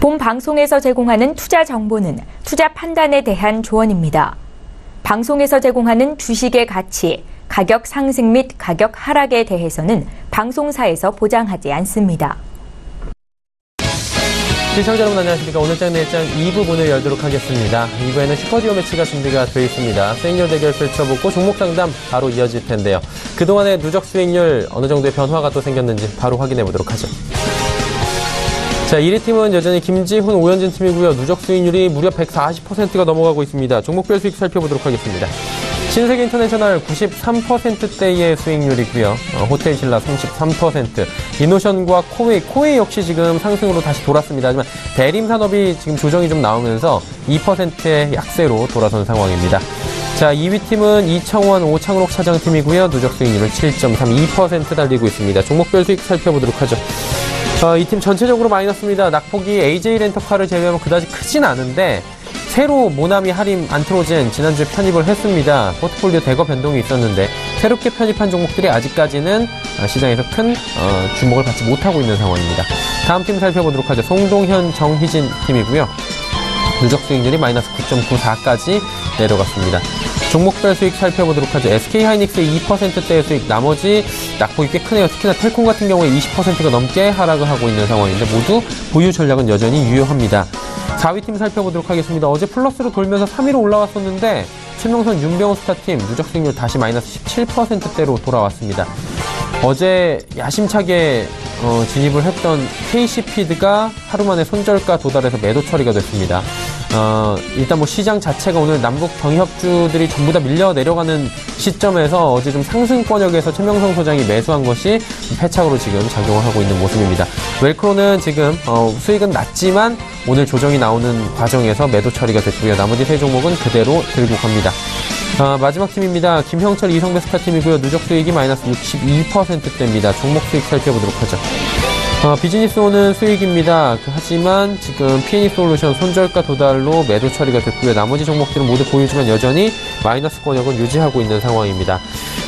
본 방송에서 제공하는 투자 정보는 투자 판단에 대한 조언입니다. 방송에서 제공하는 주식의 가치, 가격 상승 및 가격 하락에 대해서는 방송사에서 보장하지 않습니다. 시청자 여러분 안녕하십니까. 오늘장 내일장 2부 문을 열도록 하겠습니다. 2부에는 슈퍼듀오 매치가 준비가 되어 있습니다. 수익률 대결 펼쳐보고 종목 상담 바로 이어질 텐데요. 그동안의 누적 수익률 어느 정도의 변화가 또 생겼는지 바로 확인해 보도록 하죠. 자, 1위 팀은 여전히 김지훈, 오현진 팀이고요. 누적 수익률이 무려 140%가 넘어가고 있습니다. 종목별 수익 살펴보도록 하겠습니다. 신세계 인터내셔널 93%대의 수익률이고요. 호텔신라 33%, 이노션과 코웨이 역시 지금 상승으로 다시 돌았습니다. 하지만 대림산업이 지금 조정이 좀 나오면서 2%의 약세로 돌아선 상황입니다. 자, 2위 팀은 이청원, 오창록 차장팀이고요. 누적 수익률은 7.32% 달리고 있습니다. 종목별 수익 살펴보도록 하죠. 이 팀 전체적으로 마이너스입니다. 낙폭이 AJ렌터카를 제외하면 그다지 크진 않은데 새로 모나미, 하림, 안트로젠 지난주에 편입을 했습니다. 포트폴리오 대거 변동이 있었는데 새롭게 편입한 종목들이 아직까지는 시장에서 큰 주목을 받지 못하고 있는 상황입니다. 다음 팀 살펴보도록 하죠. 송동현, 정희진 팀이고요. 누적 수익률이 마이너스 9.94까지 내려갔습니다. 종목별 수익 살펴보도록 하죠. SK하이닉스의 2%대의 수익, 나머지 낙폭이 꽤 크네요. 특히나 텔콤 같은 경우에 20%가 넘게 하락을 하고 있는 상황인데 모두 보유 전략은 여전히 유효합니다. 4위 팀 살펴보도록 하겠습니다. 어제 플러스로 돌면서 3위로 올라왔었는데 최명선, 윤병호 스타팀 누적 수익률 다시 마이너스 17%대로 돌아왔습니다. 어제 야심차게 진입을 했던 KC피드가 하루 만에 손절가 도달해서 매도 처리가 됐습니다. 일단 뭐 시장 자체가 오늘 남북 경협주들이 전부 다 밀려 내려가는 시점에서 어제 좀 상승권역에서 최명성 소장이 매수한 것이 패착으로 지금 작용을 하고 있는 모습입니다. 웰크로는 지금 수익은 낮지만 오늘 조정이 나오는 과정에서 매도 처리가 됐고요. 나머지 세 종목은 그대로 들고 갑니다. 마지막 팀입니다. 김형철, 이성배 스타팀이고요. 누적 수익이 마이너스 62%대입니다. 종목 수익 살펴보도록 하죠. 비즈니스온은 수익입니다. 하지만 지금 P&E솔루션 손절가 도달로 매도 처리가 됐고요. 나머지 종목들은 모두 보유지만 여전히 마이너스 권역은 유지하고 있는 상황입니다.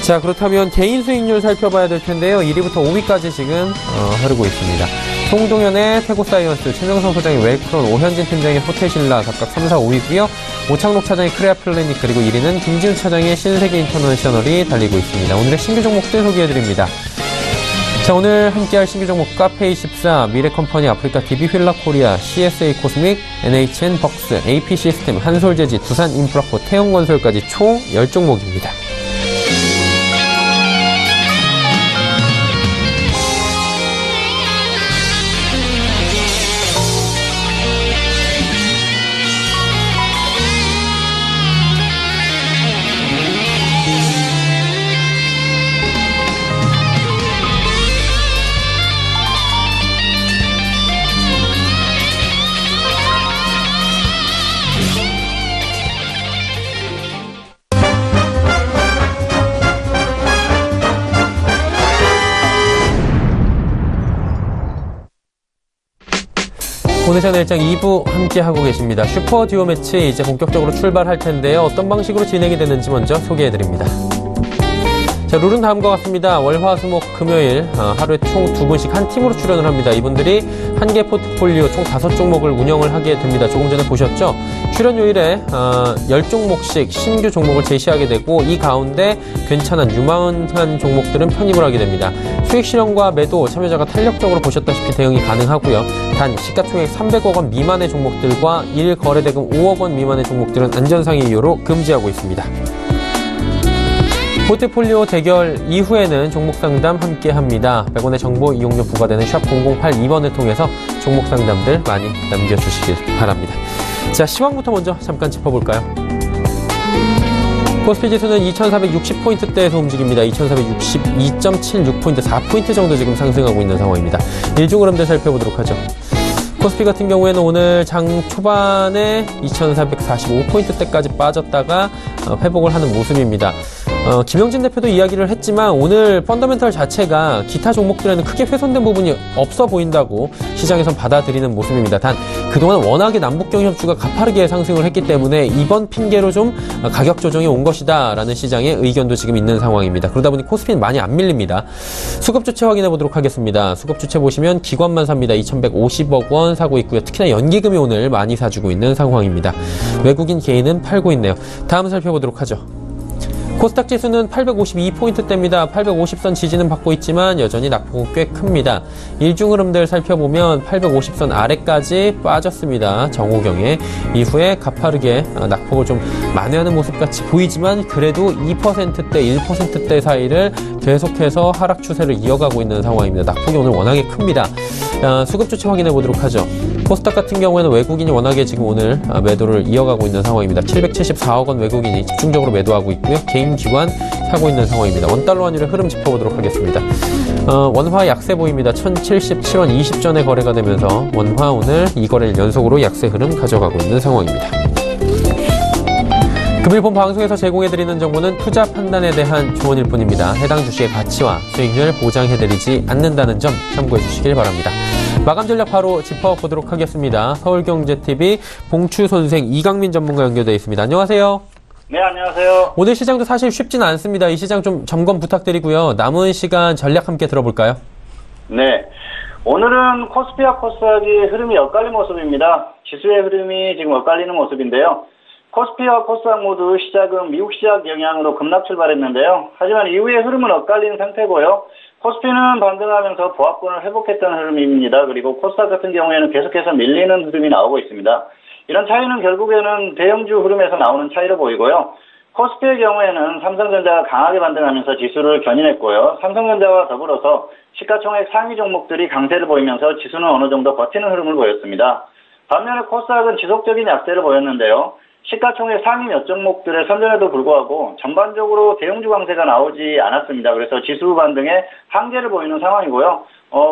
자, 그렇다면 개인 수익률 살펴봐야 될 텐데요. 1위부터 5위까지 지금 흐르고 있습니다. 송동현의 태고사이언스, 최명성 소장의 웰크론, 오현진 팀장의 호텔신라 각각 3, 4, 5위고요. 오창록 차장의 크레아플래닛, 그리고 1위는 김지훈 차장의 신세계 인터내셔널이 달리고 있습니다. 오늘의 신규 종목들 소개해드립니다. 자, 오늘 함께할 신규 종목 카페24, 미래컴퍼니, 아프리카 TV 휠라 코리아, CSA 코스믹, NHN 벅스, AP 시스템, 한솔재지, 두산 인프라코, 태영건설까지 총 10종목입니다. 오늘 채널일장 2부 함께하고 계십니다. 슈퍼듀오 매치 이제 본격적으로 출발할 텐데요. 어떤 방식으로 진행이 되는지 먼저 소개해드립니다. 자, 룰은 다음과 같습니다. 월, 화, 수, 목, 금요일 하루에 총 2분씩 한 팀으로 출연을 합니다. 이분들이 한 개 포트폴리오 총 5종목을 운영을 하게 됩니다. 조금 전에 보셨죠? 출연 요일에 10종목씩 신규 종목을 제시하게 되고 이 가운데 괜찮은 유망한 종목들은 편입을 하게 됩니다. 수익 실현과 매도 참여자가 탄력적으로 보셨다시피 대응이 가능하고요. 단 시가총액 300억 원 미만의 종목들과 1거래대금 5억 원 미만의 종목들은 안전상의 이유로 금지하고 있습니다. 포트폴리오 대결 이후에는 종목 상담 함께 합니다. 100원의 정보 이용료 부과되는 샵 0082번을 통해서 종목 상담들 많이 남겨주시길 바랍니다. 자, 시황부터 먼저 잠깐 짚어볼까요? 코스피 지수는 2460포인트대에서 움직입니다. 2462.76포인트, 4포인트 정도 지금 상승하고 있는 상황입니다. 일중 흐름들 살펴보도록 하죠. 코스피 같은 경우에는 오늘 장 초반에 2445포인트대까지 빠졌다가 회복을 하는 모습입니다. 김영진 대표도 이야기를 했지만 오늘 펀더멘털 자체가 기타 종목들에는 크게 훼손된 부분이 없어 보인다고 시장에선 받아들이는 모습입니다. 단 그동안 워낙에 남북경협주가 가파르게 상승을 했기 때문에 이번 핑계로 좀 가격 조정이 온 것이다라는 시장의 의견도 지금 있는 상황입니다. 그러다 보니 코스피는 많이 안 밀립니다. 수급 주체 확인해 보도록 하겠습니다. 수급 주체 보시면 기관만 삽니다. 2,150억 원 사고 있고요. 특히나 연기금이 오늘 많이 사주고 있는 상황입니다. 외국인 개인은 팔고 있네요. 다음 살펴보도록 하죠. 코스닥 지수는 852포인트대입니다. 850선 지지는 받고 있지만 여전히 낙폭은 꽤 큽니다. 일중 흐름들 살펴보면 850선 아래까지 빠졌습니다. 정호경에 이후에 가파르게 낙폭을 좀 만회하는 모습같이 보이지만 그래도 2%대, 1%대 사이를 계속해서 하락 추세를 이어가고 있는 상황입니다. 낙폭이 오늘 워낙에 큽니다. 수급 주체 확인해 보도록 하죠. 코스닥 같은 경우에는 외국인이 워낙에 지금 오늘 매도를 이어가고 있는 상황입니다. 774억 원 외국인이 집중적으로 매도하고 있고요. 개인 기관 사고 있는 상황입니다. 원달러 환율의 흐름 짚어보도록 하겠습니다. 원화 약세 보입니다. 1077원 20전에 거래가 되면서 원화 오늘 이 거래일 연속으로 약세 흐름 가져가고 있는 상황입니다. 금일본 방송에서 제공해드리는 정보는 투자 판단에 대한 조언일 뿐입니다. 해당 주식의 가치와 수익률 보장해드리지 않는다는 점 참고해 주시길 바랍니다. 마감 전략 바로 짚어보도록 하겠습니다. 서울경제TV 봉추 선생 이강민 전문가 연결되어 있습니다. 안녕하세요. 네, 안녕하세요. 오늘 시장도 사실 쉽지는 않습니다. 이 시장 좀 점검 부탁드리고요. 남은 시간 전략 함께 들어볼까요? 네. 오늘은 코스피와 코스닥이 흐름이 엇갈린 모습입니다. 지수의 흐름이 지금 엇갈리는 모습인데요. 코스피와 코스닥 모두 시작은 미국 시작 영향으로 급락 출발했는데요. 하지만 이후의 흐름은 엇갈린 상태고요. 코스피는 반등하면서 보합권을 회복했던 흐름입니다. 그리고 코스닥 같은 경우에는 계속해서 밀리는 흐름이 나오고 있습니다. 이런 차이는 결국에는 대형주 흐름에서 나오는 차이로 보이고요. 코스피의 경우에는 삼성전자가 강하게 반등하면서 지수를 견인했고요. 삼성전자와 더불어서 시가총액 상위 종목들이 강세를 보이면서 지수는 어느 정도 버티는 흐름을 보였습니다. 반면에 코스닥은 지속적인 약세를 보였는데요. 시가총액 상위 몇 종목들의 선전에도 불구하고 전반적으로 대형주 강세가 나오지 않았습니다. 그래서 지수 반등에 한계를 보이는 상황이고요.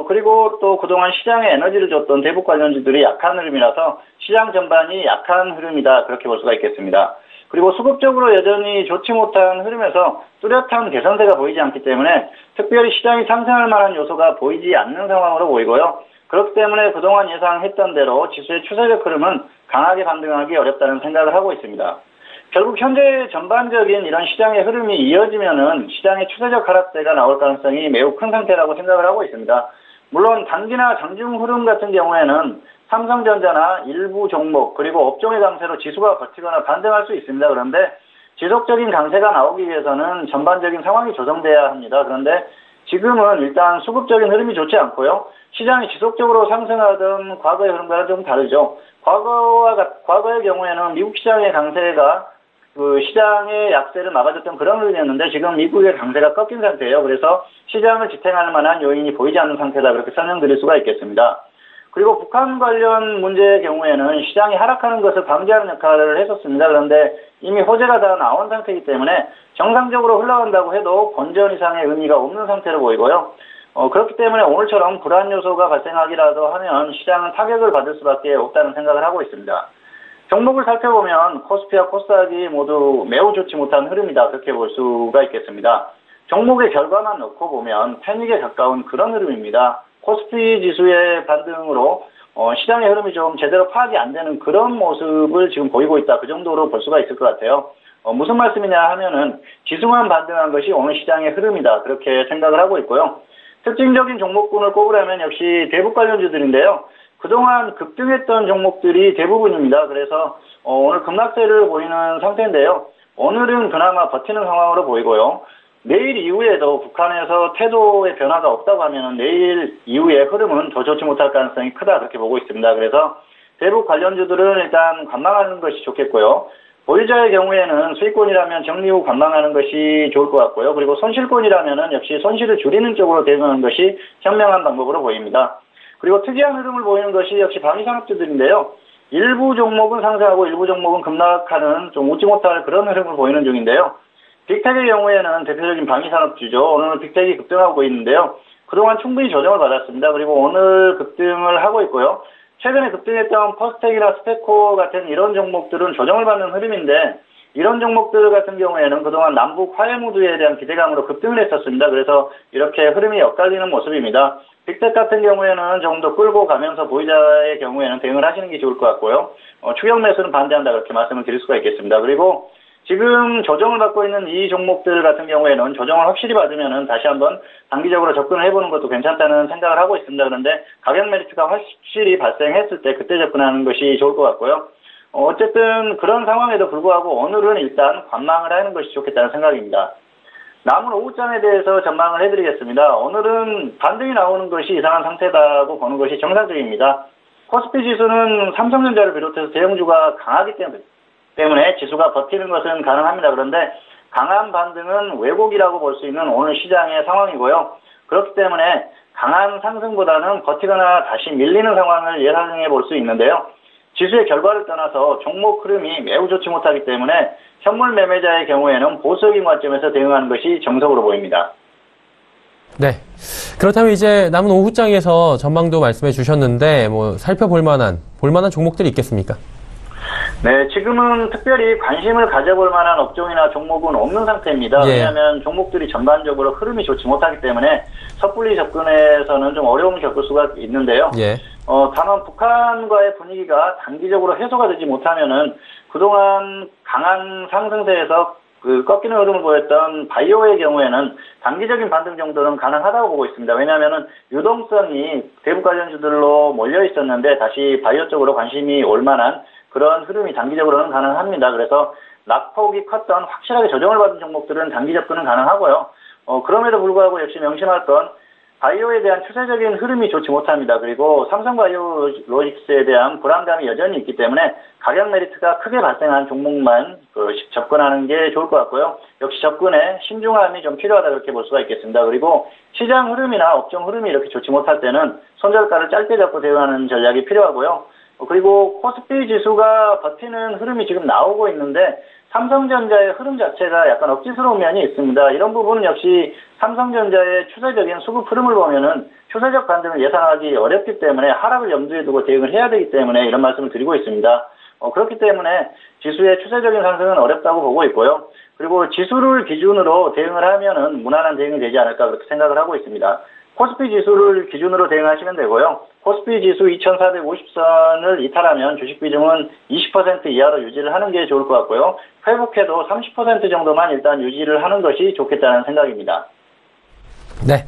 그리고 또 그동안 시장에 에너지를 줬던 대북 관련주들이 약한 흐름이라서 시장 전반이 약한 흐름이다. 그렇게 볼 수가 있겠습니다. 그리고 수급적으로 여전히 좋지 못한 흐름에서 뚜렷한 개선세가 보이지 않기 때문에 특별히 시장이 상승할 만한 요소가 보이지 않는 상황으로 보이고요. 그렇기 때문에 그동안 예상했던 대로 지수의 추세적 흐름은 강하게 반등하기 어렵다는 생각을 하고 있습니다. 결국 현재 전반적인 이런 시장의 흐름이 이어지면은 시장의 추세적 하락세가 나올 가능성이 매우 큰 상태라고 생각을 하고 있습니다. 물론 단기나 장중 흐름 같은 경우에는 삼성전자나 일부 종목 그리고 업종의 강세로 지수가 버티거나 반등할 수 있습니다. 그런데 지속적인 강세가 나오기 위해서는 전반적인 상황이 조정돼야 합니다. 그런데 지금은 일단 수급적인 흐름이 좋지 않고요. 시장이 지속적으로 상승하던 과거의 흐름과는 좀 다르죠. 과거의 경우에는 미국 시장의 강세가 그 시장의 약세를 막아줬던 그런 흐름이었는데 지금 미국의 강세가 꺾인 상태예요. 그래서 시장을 지탱할 만한 요인이 보이지 않는 상태다. 그렇게 설명드릴 수가 있겠습니다. 그리고 북한 관련 문제의 경우에는 시장이 하락하는 것을 방지하는 역할을 했었습니다. 그런데 이미 호재가 다 나온 상태이기 때문에 정상적으로 흘러간다고 해도 본전 이상의 의미가 없는 상태로 보이고요. 그렇기 때문에 오늘처럼 불안 요소가 발생하기라도 하면 시장은 타격을 받을 수밖에 없다는 생각을 하고 있습니다. 종목을 살펴보면 코스피와 코스닥이 모두 매우 좋지 못한 흐름이다. 그렇게 볼 수가 있겠습니다. 종목의 결과만 놓고 보면 패닉에 가까운 그런 흐름입니다. 코스피 지수의 반등으로 시장의 흐름이 좀 제대로 파악이 안 되는 그런 모습을 지금 보이고 있다. 그 정도로 볼 수가 있을 것 같아요. 무슨 말씀이냐 하면은 지수만 반등한 것이 오늘 시장의 흐름이다. 그렇게 생각을 하고 있고요. 특징적인 종목군을 꼽으려면 역시 대북 관련주들인데요. 그동안 급등했던 종목들이 대부분입니다. 그래서 오늘 급락세를 보이는 상태인데요. 오늘은 그나마 버티는 상황으로 보이고요. 내일 이후에도 북한에서 태도의 변화가 없다고 하면 내일 이후의 흐름은 더 좋지 못할 가능성이 크다 그렇게 보고 있습니다. 그래서 대북 관련주들은 일단 관망하는 것이 좋겠고요. 보유자의 경우에는 수익권이라면 정리 후 관망하는 것이 좋을 것 같고요. 그리고 손실권이라면 역시 손실을 줄이는 쪽으로 대응하는 것이 현명한 방법으로 보입니다. 그리고 특이한 흐름을 보이는 것이 역시 방위산업주들인데요. 일부 종목은 상승하고 일부 종목은 급락하는 좀 웃지 못할 그런 흐름을 보이는 중인데요. 빅텍의 경우에는 대표적인 방위산업주죠. 오늘 빅텍이 급등하고 있는데요. 그동안 충분히 조정을 받았습니다. 그리고 오늘 급등을 하고 있고요. 최근에 급등했던 퍼스텍이나 스페코 같은 이런 종목들은 조정을 받는 흐름인데 이런 종목들 같은 경우에는 그동안 남북 화해 무드에 대한 기대감으로 급등을 했었습니다. 그래서 이렇게 흐름이 엇갈리는 모습입니다. 빅텍 같은 경우에는 조금 더 끌고 가면서 보유자의 경우에는 대응을 하시는 게 좋을 것 같고요. 추격 매수는 반대한다 그렇게 말씀을 드릴 수가 있겠습니다. 그리고 지금 조정을 받고 있는 이 종목들 같은 경우에는 조정을 확실히 받으면은 다시 한번 단기적으로 접근을 해보는 것도 괜찮다는 생각을 하고 있습니다. 그런데 가격 메리트가 확실히 발생했을 때 그때 접근하는 것이 좋을 것 같고요. 어쨌든 그런 상황에도 불구하고 오늘은 일단 관망을 하는 것이 좋겠다는 생각입니다. 남은 오후장에 대해서 전망을 해드리겠습니다. 오늘은 반등이 나오는 것이 이상한 상태다고 보는 것이 정상적입니다. 코스피 지수는 삼성전자를 비롯해서 대형주가 강하기 때문에 지수가 버티는 것은 가능합니다. 그런데 강한 반등은 왜곡이라고 볼 수 있는 오늘 시장의 상황이고요. 그렇기 때문에 강한 상승보다는 버티거나 다시 밀리는 상황을 예상해 볼 수 있는데요. 지수의 결과를 떠나서 종목 흐름이 매우 좋지 못하기 때문에 현물 매매자의 경우에는 보수적인 관점에서 대응하는 것이 정석으로 보입니다. 네. 그렇다면 이제 남은 오후장에서 전망도 말씀해 주셨는데 살펴볼 만한 종목들이 있겠습니까? 네, 지금은 특별히 관심을 가져볼 만한 업종이나 종목은 없는 상태입니다. 예. 왜냐하면 종목들이 전반적으로 흐름이 좋지 못하기 때문에 섣불리 접근해서는 좀 어려움을 겪을 수가 있는데요. 예. 다만 북한과의 분위기가 단기적으로 해소가 되지 못하면은 그동안 강한 상승세에서 꺾이는 흐름을 보였던 바이오의 경우에는 단기적인 반등 정도는 가능하다고 보고 있습니다. 왜냐하면은 유동성이 대북 관련주들로 몰려 있었는데 다시 바이오 쪽으로 관심이 올 만한 그런 흐름이 단기적으로는 가능합니다. 그래서 낙폭이 컸던 확실하게 조정을 받은 종목들은 단기 접근은 가능하고요. 그럼에도 불구하고 역시 명심할 건 바이오에 대한 추세적인 흐름이 좋지 못합니다. 그리고 삼성바이오로직스에 대한 불안감이 여전히 있기 때문에 가격 메리트가 크게 발생한 종목만 접근하는 게 좋을 것 같고요. 역시 접근에 신중함이 좀 필요하다 그렇게 볼 수가 있겠습니다. 그리고 시장 흐름이나 업종 흐름이 이렇게 좋지 못할 때는 손절가를 짧게 잡고 대응하는 전략이 필요하고요. 그리고 코스피 지수가 버티는 흐름이 지금 나오고 있는데 삼성전자의 흐름 자체가 약간 억지스러운 면이 있습니다. 이런 부분은 역시 삼성전자의 추세적인 수급 흐름을 보면은 추세적 반등을 예상하기 어렵기 때문에 하락을 염두에 두고 대응을 해야 되기 때문에 이런 말씀을 드리고 있습니다. 그렇기 때문에 지수의 추세적인 상승은 어렵다고 보고 있고요. 그리고 지수를 기준으로 대응을 하면은 무난한 대응이 되지 않을까 그렇게 생각을 하고 있습니다. 코스피 지수를 기준으로 대응하시면 되고요. 코스피 지수 2450선을 이탈하면 주식 비중은 20% 이하로 유지를 하는 게 좋을 것 같고요. 회복해도 30% 정도만 일단 유지를 하는 것이 좋겠다는 생각입니다. 네.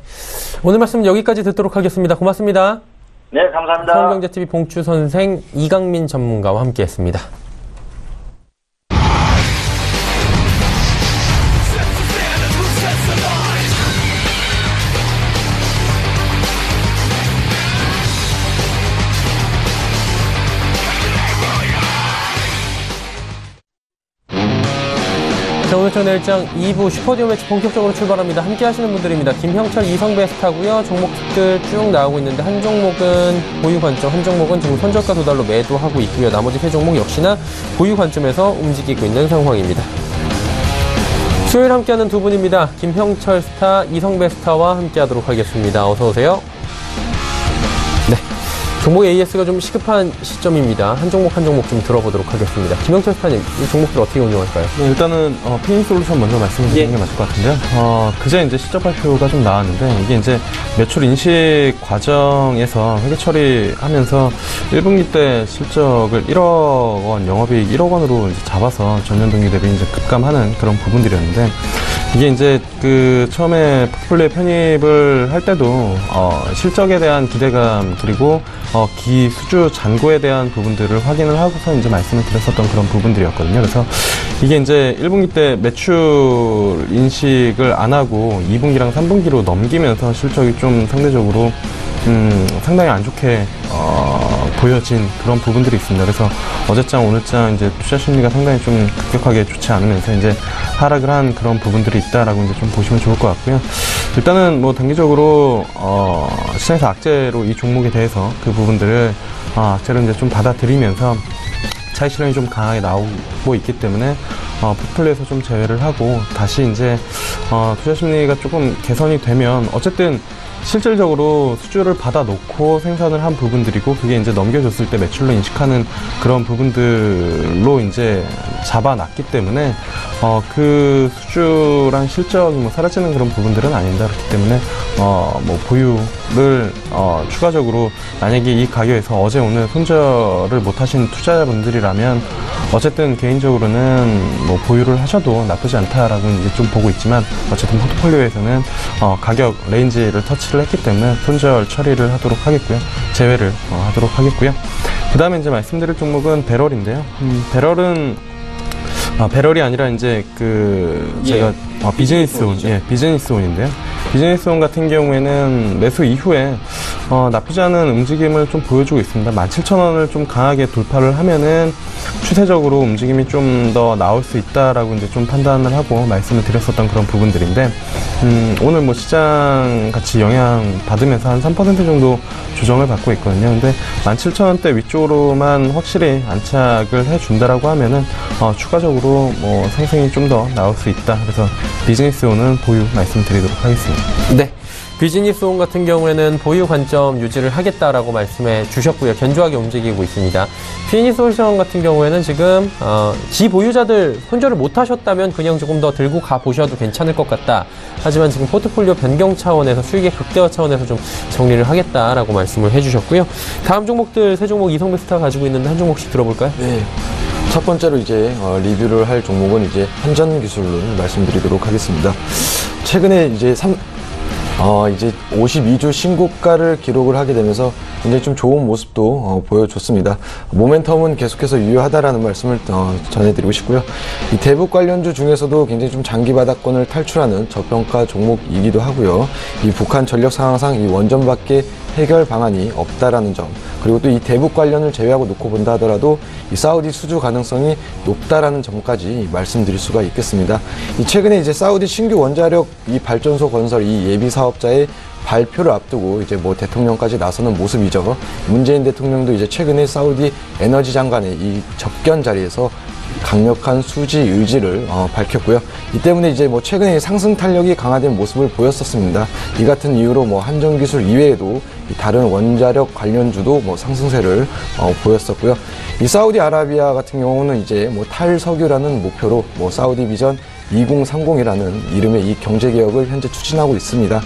오늘 말씀 여기까지 듣도록 하겠습니다. 고맙습니다. 네, 감사합니다. 서울경제TV 봉추 선생 이강민 전문가와 함께했습니다. 자, 오늘 전일장 2부 슈퍼디오 매치 본격적으로 출발합니다. 함께 하시는 분들입니다. 김형철, 이성배 스타고요. 종목들 쭉 나오고 있는데 한 종목은 보유 관점, 한 종목은 지금 손절가 도달로 매도하고 있고요. 나머지 세 종목 역시나 보유 관점에서 움직이고 있는 상황입니다. 수요일 함께하는 두 분입니다. 김형철 스타, 이성배 스타와 함께하도록 하겠습니다. 어서 오세요. 네. 종목 AS가 좀 시급한 시점입니다. 한 종목 좀 들어보도록 하겠습니다. 김영철 스타님, 이 종목들 어떻게 운용할까요? 네, 일단은 피닝솔루션 먼저 말씀을 드리는 게 맞을 것 같은데요. 그제 이제 실적 발표가 좀 나왔는데 이게 이제 매출 인식 과정에서 회계 처리하면서 1분기 때 실적을 1억 원, 영업이익 1억 원으로 이제 잡아서 전년 동기 대비 이제 급감하는 그런 부분들이었는데 이게 이제 처음에 포트폴리오에 편입을 할 때도 실적에 대한 기대감 그리고 기수주 잔고에 대한 부분들을 확인을 하고서 이제 말씀을 드렸었던 그런 부분들이었거든요. 그래서 이게 이제 1분기 때 매출 인식을 안 하고 2분기랑 3분기로 넘기면서 실적이 좀 상대적으로 상당히 안 좋게 보여진 그런 부분들이 있습니다. 그래서 어제장 오늘장 이제 투자 심리가 상당히 좀 급격하게 좋지 않으면서 이제 하락을 한 그런 부분들이 있다라고 이제 좀 보시면 좋을 것 같고요. 일단은 뭐 단기적으로 시장에서 악재로 이 종목에 대해서 그 부분들을 악재로 이제 좀 받아들이면서 차익 실현이 좀 강하게 나오고 있기 때문에 포트폴리오에서 좀 제외를 하고 다시 이제 투자 심리가 조금 개선이 되면 어쨌든 실질적으로 수주를 받아놓고 생산을 한 부분들이고 그게 이제 넘겨줬을 때 매출로 인식하는 그런 부분들로 이제 잡아놨기 때문에 그 수주랑 실적이 뭐 사라지는 그런 부분들은 아닙니다. 그렇기 때문에 뭐 보유를 추가적으로 만약에 이 가격에서 어제 오늘 손절을 못하신 투자자분들이라면 어쨌든 개인적으로는 뭐 보유를 하셔도 나쁘지 않다라고 이제 좀 보고 있지만 어쨌든 포트폴리오에서는 가격 레인지를 터치를 했기 때문에 손절 처리를 하도록 하겠고요. 제외를 하도록 하겠고요. 그 다음에 이제 말씀드릴 종목은 배럴인데요. 배럴이 아니라 이제 제가 비즈니스온, 비즈니스온인데요. 비즈니스온 같은 경우에는 매수 이후에 나쁘지 않은 움직임을 좀 보여주고 있습니다. 17,000원을 좀 강하게 돌파를 하면은 추세적으로 움직임이 좀 더 나올 수 있다라고 이제 좀 판단을 하고 말씀을 드렸었던 그런 부분들인데, 오늘 뭐 시장 같이 영향 받으면서 한 3% 정도 조정을 받고 있거든요. 근데 17,000원대 위쪽으로만 확실히 안착을 해준다라고 하면은 추가적으로 뭐 상승이 좀 더 나올 수 있다. 그래서 비즈니스온은 보유 말씀드리도록 하겠습니다. 네. 비즈니스온 같은 경우에는 보유 관점 유지를 하겠다라고 말씀해 주셨고요. 견조하게 움직이고 있습니다. 피니솔루션 같은 경우에는 지금 지보유자들 손절을 못하셨다면 그냥 조금 더 들고 가보셔도 괜찮을 것 같다. 하지만 지금 포트폴리오 변경 차원에서 수익의 극대화 차원에서 좀 정리를 하겠다라고 말씀을 해주셨고요. 다음 종목들 세 종목 이성베스트가 가지고 있는데 한 종목씩 들어볼까요? 네. 첫 번째로 이제 리뷰를 할 종목은 이제 한전기술을 말씀드리도록 하겠습니다. 최근에 이제 52주 신고가를 기록을 하게 되면서 굉장히 좀 좋은 모습도 보여줬습니다. 모멘텀은 계속해서 유효하다라는 말씀을 전해드리고 싶고요. 이 대북 관련주 중에서도 굉장히 좀 장기 바닥권을 탈출하는 저평가 종목이기도 하고요. 이 북한 전력 상황상 이 원전밖에 해결 방안이 없다라는 점, 그리고 또 이 대북 관련을 제외하고 놓고 본다 하더라도 이 사우디 수주 가능성이 높다라는 점까지 말씀드릴 수가 있겠습니다. 이 최근에 이제 사우디 신규 원자력 이 발전소 건설 이 예비 사업자의 발표를 앞두고 이제 뭐 대통령까지 나서는 모습이죠. 문재인 대통령도 이제 최근에 사우디 에너지 장관의 이 접견 자리에서 강력한 수지 의지를 밝혔고요. 이 때문에 이제 뭐 최근에 상승 탄력이 강화된 모습을 보였었습니다. 이 같은 이유로 뭐 한전기술 이외에도 이 다른 원자력 관련주도 뭐 상승세를 보였었고요. 이 사우디아라비아 같은 경우는 이제 뭐 탈석유라는 목표로 뭐 사우디 비전 2030이라는 이름의 이 경제개혁을 현재 추진하고 있습니다.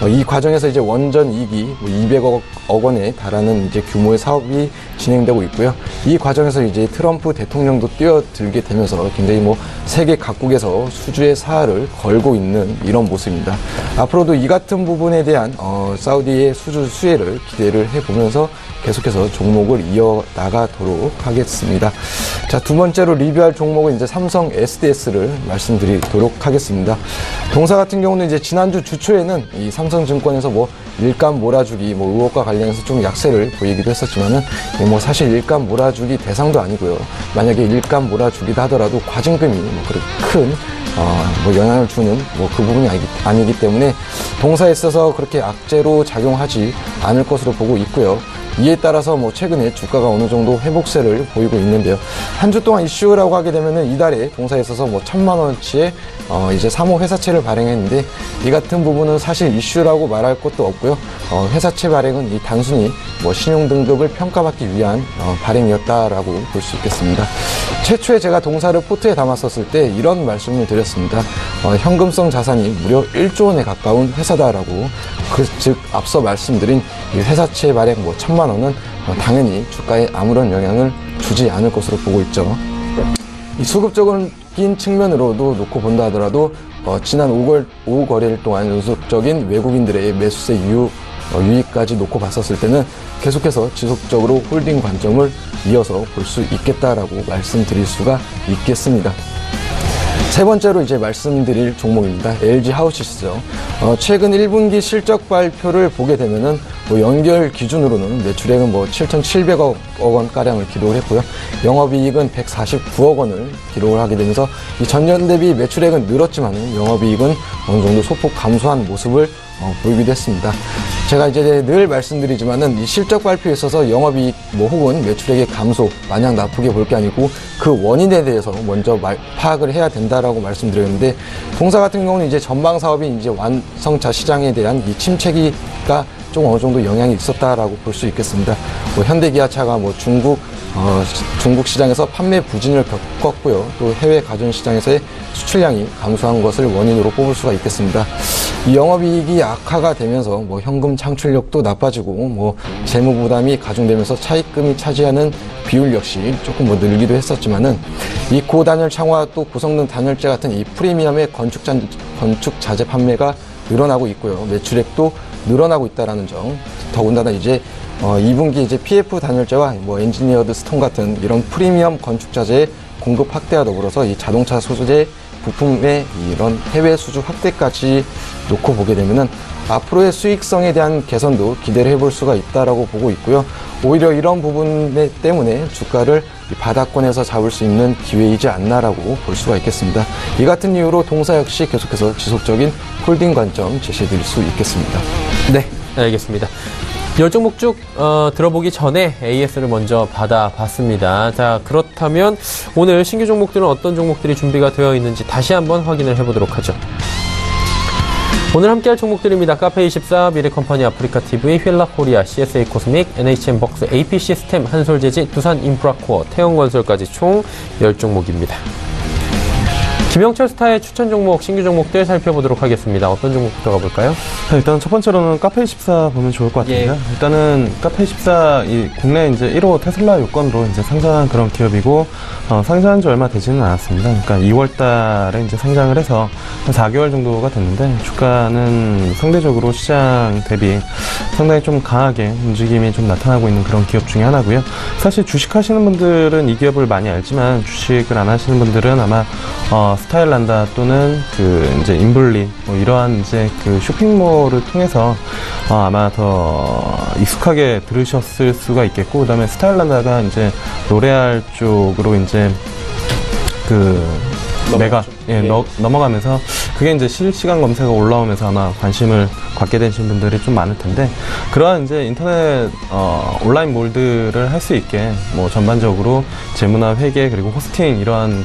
이 과정에서 이제 원전 2기 200억 원에 달하는 이제 규모의 사업이 진행되고 있고요. 이 과정에서 이제 트럼프 대통령도 뛰어들게 되면서 굉장히 뭐 세계 각국에서 수주의 사활을 걸고 있는 이런 모습입니다. 앞으로도 이 같은 부분에 대한 사우디의 수주 수혜를 기대를 해보면서 계속해서 종목을 이어나가도록 하겠습니다. 자, 두 번째로 리뷰할 종목은 이제 삼성 SDS를 말씀드리도록 하겠습니다. 동사 같은 경우는 이제 지난주 주초에는 이 삼성증권에서 뭐 일감 몰아주기 뭐 의혹과 관련해서 좀 약세를 보이기도 했었지만은 뭐 사실 일감 몰아주기 대상도 아니고요. 만약에 일감 몰아주기다 하더라도 과징금이 뭐 그렇게 큰 뭐 영향을 주는 뭐 그 부분이 아니기 때문에 동사에 있어서 그렇게 악재로 작용하지 않을 것으로 보고 있고요. 이에 따라서 뭐 최근에 주가가 어느 정도 회복세를 보이고 있는데요. 한 주 동안 이슈라고 하게 되면은 이달에 동사에 있어서 뭐 1,000만 원어치의 이제 3호 회사채를 발행했는데 이 같은 부분은 사실 이슈라고 말할 것도 없고요. 회사채 발행은 이 단순히 뭐 신용 등급을 평가받기 위한 발행이었다라고 볼 수 있겠습니다. 최초에 제가 동사를 포트에 담았었을 때 이런 말씀을 드렸습니다. 현금성 자산이 무려 1조 원에 가까운 회사다라고. 즉 앞서 말씀드린 이 회사채 발행 뭐 1,000만 원은 당연히 주가에 아무런 영향을 주지 않을 것으로 보고 있죠. 이 수급적인 측면으로도 놓고 본다 하더라도 지난 오후 거래일 동안 연속적인 외국인들의 매수세 유입까지 놓고 봤었을 때는 계속해서 지속적으로 홀딩 관점을 이어서 볼 수 있겠다라고 말씀드릴 수가 있겠습니다. 세 번째로 이제 말씀드릴 종목입니다. LG 하우시스죠. 최근 1분기 실적 발표를 보게 되면은 뭐 연결 기준으로는 매출액은 뭐 7,700억 원 가량을 기록을 했고요. 영업이익은 149억 원을 기록을 하게 되면서 이 전년 대비 매출액은 늘었지만 영업이익은 어느 정도 소폭 감소한 모습을 보이기도 했습니다. 제가 이제 늘 말씀드리지만은 이 실적 발표에 있어서 영업이익 뭐 혹은 매출액의 감소 마냥 나쁘게 볼 게 아니고 그 원인에 대해서 먼저 파악을 해야 된다라고 말씀드렸는데, 동사 같은 경우는 이제 전방 사업이 이제 완성차 시장에 대한 이 침체기가 좀 어느 정도 영향이 있었다라고 볼 수 있겠습니다. 뭐 현대기아차가 뭐 중국 시장에서 판매 부진을 겪었고요. 또 해외 가전 시장에서의 수출량이 감소한 것을 원인으로 뽑을 수가 있겠습니다. 이 영업이익이 악화가 되면서 뭐 현금 창출력도 나빠지고 뭐 재무 부담이 가중되면서 차입금이 차지하는 비율 역시 조금 뭐 늘기도 했었지만은 이 고단열 창호와 또 고성능 단열재 같은 이 프리미엄의 건축 자재 판매가 늘어나고 있고요. 매출액도 늘어나고 있다라는 점. 더군다나 이제 2분기 이제 PF 단열재와 뭐 엔지니어드 스톤 같은 이런 프리미엄 건축 자재의 공급 확대와 더불어서 이 자동차 소재 부품의 이런 해외 수주 확대까지 놓고 보게 되면은 앞으로의 수익성에 대한 개선도 기대를 해볼 수가 있다라고 보고 있고요. 오히려 이런 부분 때문에 주가를 바닥권에서 잡을 수 있는 기회이지 않나라고 볼 수가 있겠습니다. 이 같은 이유로 동사 역시 계속해서 지속적인 홀딩 관점 제시해드릴 수 있겠습니다. 네, 알겠습니다. 10종목 쭉 들어보기 전에 AS를 먼저 받아봤습니다. 자, 그렇다면 오늘 신규 종목들은 어떤 종목들이 준비가 되어 있는지 다시 한번 확인을 해보도록 하죠. 오늘 함께할 종목들입니다. 카페24, 미래컴퍼니 아프리카TV, 휠라코리아, CSA 코스믹, NHN벅스, AP시스템, 한솔재지, 두산인프라코어, 태영건설까지 총 10종목입니다. 김영철 스타의 추천 종목, 신규 종목들 살펴보도록 하겠습니다. 어떤 종목부터 가볼까요? 일단 첫 번째로는 카페24 보면 좋을 것 같은데요. 예. 일단은 카페24 이 국내 이제 1호 테슬라 요건으로 이제 상장한 그런 기업이고, 상장한 지 얼마 되지는 않았습니다. 그러니까 2월 달에 이제 상장을 해서 한 4개월 정도가 됐는데, 주가는 상대적으로 시장 대비 상당히 좀 강하게 움직임이 좀 나타나고 있는 그런 기업 중에 하나고요. 사실 주식 하시는 분들은 이 기업을 많이 알지만, 주식을 안 하시는 분들은 아마 스타일란다 또는 이제 인블리 뭐 이러한 이제 쇼핑몰을 통해서 아마 더 익숙하게 들으셨을 수가 있겠고, 그다음에 스타일란다가 이제 로레알 쪽으로 이제 넘어가면서 그게 이제 실시간 검색어 올라오면서 아마 관심을 갖게 되신 분들이 좀 많을 텐데, 그러한 이제 인터넷 온라인 몰들을 할 수 있게 뭐 전반적으로 재무나 회계 그리고 호스팅 이러한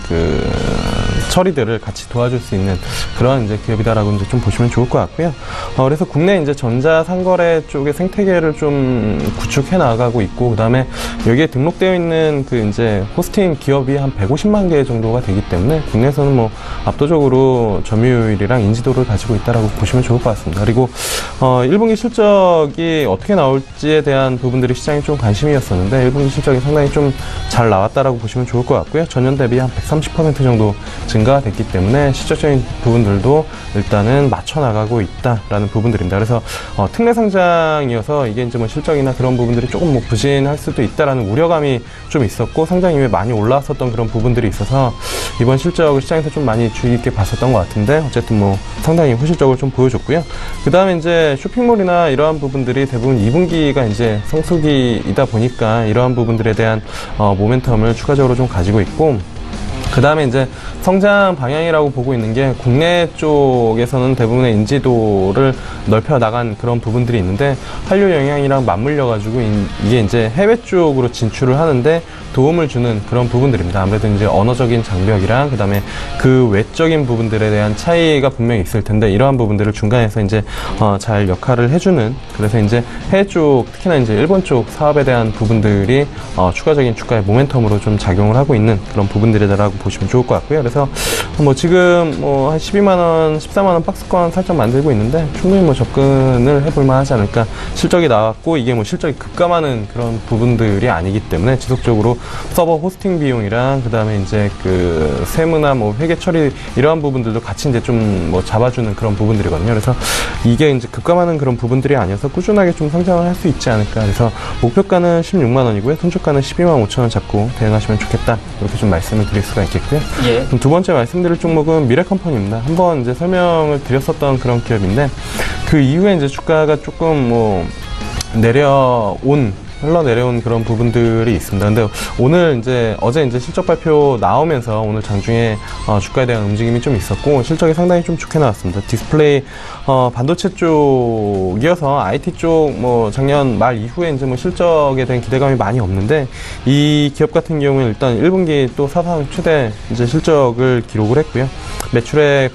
처리들을 같이 도와줄 수 있는 그런 이제 기업이다라고 이제 좀 보시면 좋을 것 같고요. 그래서 국내 이제 전자상거래 쪽의 생태계를 좀 구축해 나가고 있고, 그 다음에 여기에 등록되어 있는 이제 호스팅 기업이 한 150만 개 정도가 되기 때문에 국내에서는 뭐 압도적으로 점유율이랑 인지도를 가지고 있다라고 보시면 좋을 것 같습니다. 그리고 1분기 실적이 어떻게 나올지에 대한 부분들이 시장에 좀 관심이었었는데 1분기 실적이 상당히 좀 잘 나왔다라고 보시면 좋을 것 같고요. 전년 대비 한 130% 정도 증가가 됐기 때문에 실적적인 부분들도 일단은 맞춰 나가고 있다라는 부분들입니다. 그래서 특례 상장이어서 이게 이제 뭐 실적이나 그런 부분들이 조금 뭐 부진할 수도 있다라는 우려감이 좀 있었고, 상장 이후에 많이 올라왔었던 그런 부분들이 있어서 이번 실적을 시장에서 좀 많이 주의 깊게 봤었던 것 같은데, 어쨌든 뭐 상당히 호실적으로 좀 보여줬고요. 그 다음에 이제 쇼핑몰이나 이러한 부분들이 대부분 2분기가 이제 성수기이다 보니까 이러한 부분들에 대한 모멘텀을 추가적으로 좀 가지고 있고, 그 다음에 이제 성장 방향이라고 보고 있는 게 국내 쪽에서는 대부분의 인지도를 넓혀 나간 그런 부분들이 있는데, 한류 영향이랑 맞물려가지고 이게 이제 해외 쪽으로 진출을 하는데 도움을 주는 그런 부분들입니다. 아무래도 이제 언어적인 장벽이랑 그 다음에 그 외적인 부분들에 대한 차이가 분명히 있을 텐데, 이러한 부분들을 중간에서 이제 잘 역할을 해주는, 그래서 이제 해외 쪽, 특히나 이제 일본 쪽 사업에 대한 부분들이 추가적인 주가의 모멘텀으로 좀 작용을 하고 있는 그런 부분들이다라고 보시면 좋을 것 같고요. 그래서 뭐 지금 뭐 한 12만원, 14만원 박스권 살짝 만들고 있는데 충분히 뭐 접근을 해볼만 하지 않을까. 실적이 나왔고 이게 뭐 실적이 급감하는 그런 부분들이 아니기 때문에 지속적으로 서버 호스팅 비용이랑 그 다음에 이제 세무나 뭐 회계 처리 이러한 부분들도 같이 이제 좀 뭐 잡아주는 그런 부분들이거든요. 그래서 이게 이제 급감하는 그런 부분들이 아니어서 꾸준하게 좀 성장을 할 수 있지 않을까. 그래서 목표가는 16만원이고요. 손주가는 12만 5천원 잡고 대응하시면 좋겠다. 이렇게 좀 말씀을 드릴 수가 있겠고요. 예. 그럼 두 번째 말씀드릴 종목은 미래컴퍼니입니다. 한번 이제 설명을 드렸었던 그런 기업인데, 그 이후에 이제 주가가 조금 흘러내려온 그런 부분들이 있습니다. 근데 어제 이제 실적 발표 나오면서 오늘 장중에 주가에 대한 움직임이 좀 있었고, 실적이 상당히 좀 좋게 나왔습니다. 디스플레이, 반도체 쪽이어서 IT 쪽, 작년 말 이후에 이제 실적에 대한 기대감이 많이 없는데, 이 기업 같은 경우는 일단 1분기 또 사상 최대 이제 실적을 기록을 했고요. 매출액